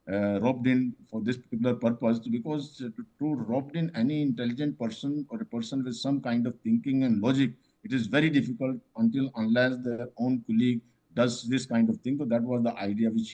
robbed in for this particular purpose, because to rob in any intelligent person or a person with some kind of thinking and logic, it is very difficult unless their own colleague does this kind of thing. So that was the idea which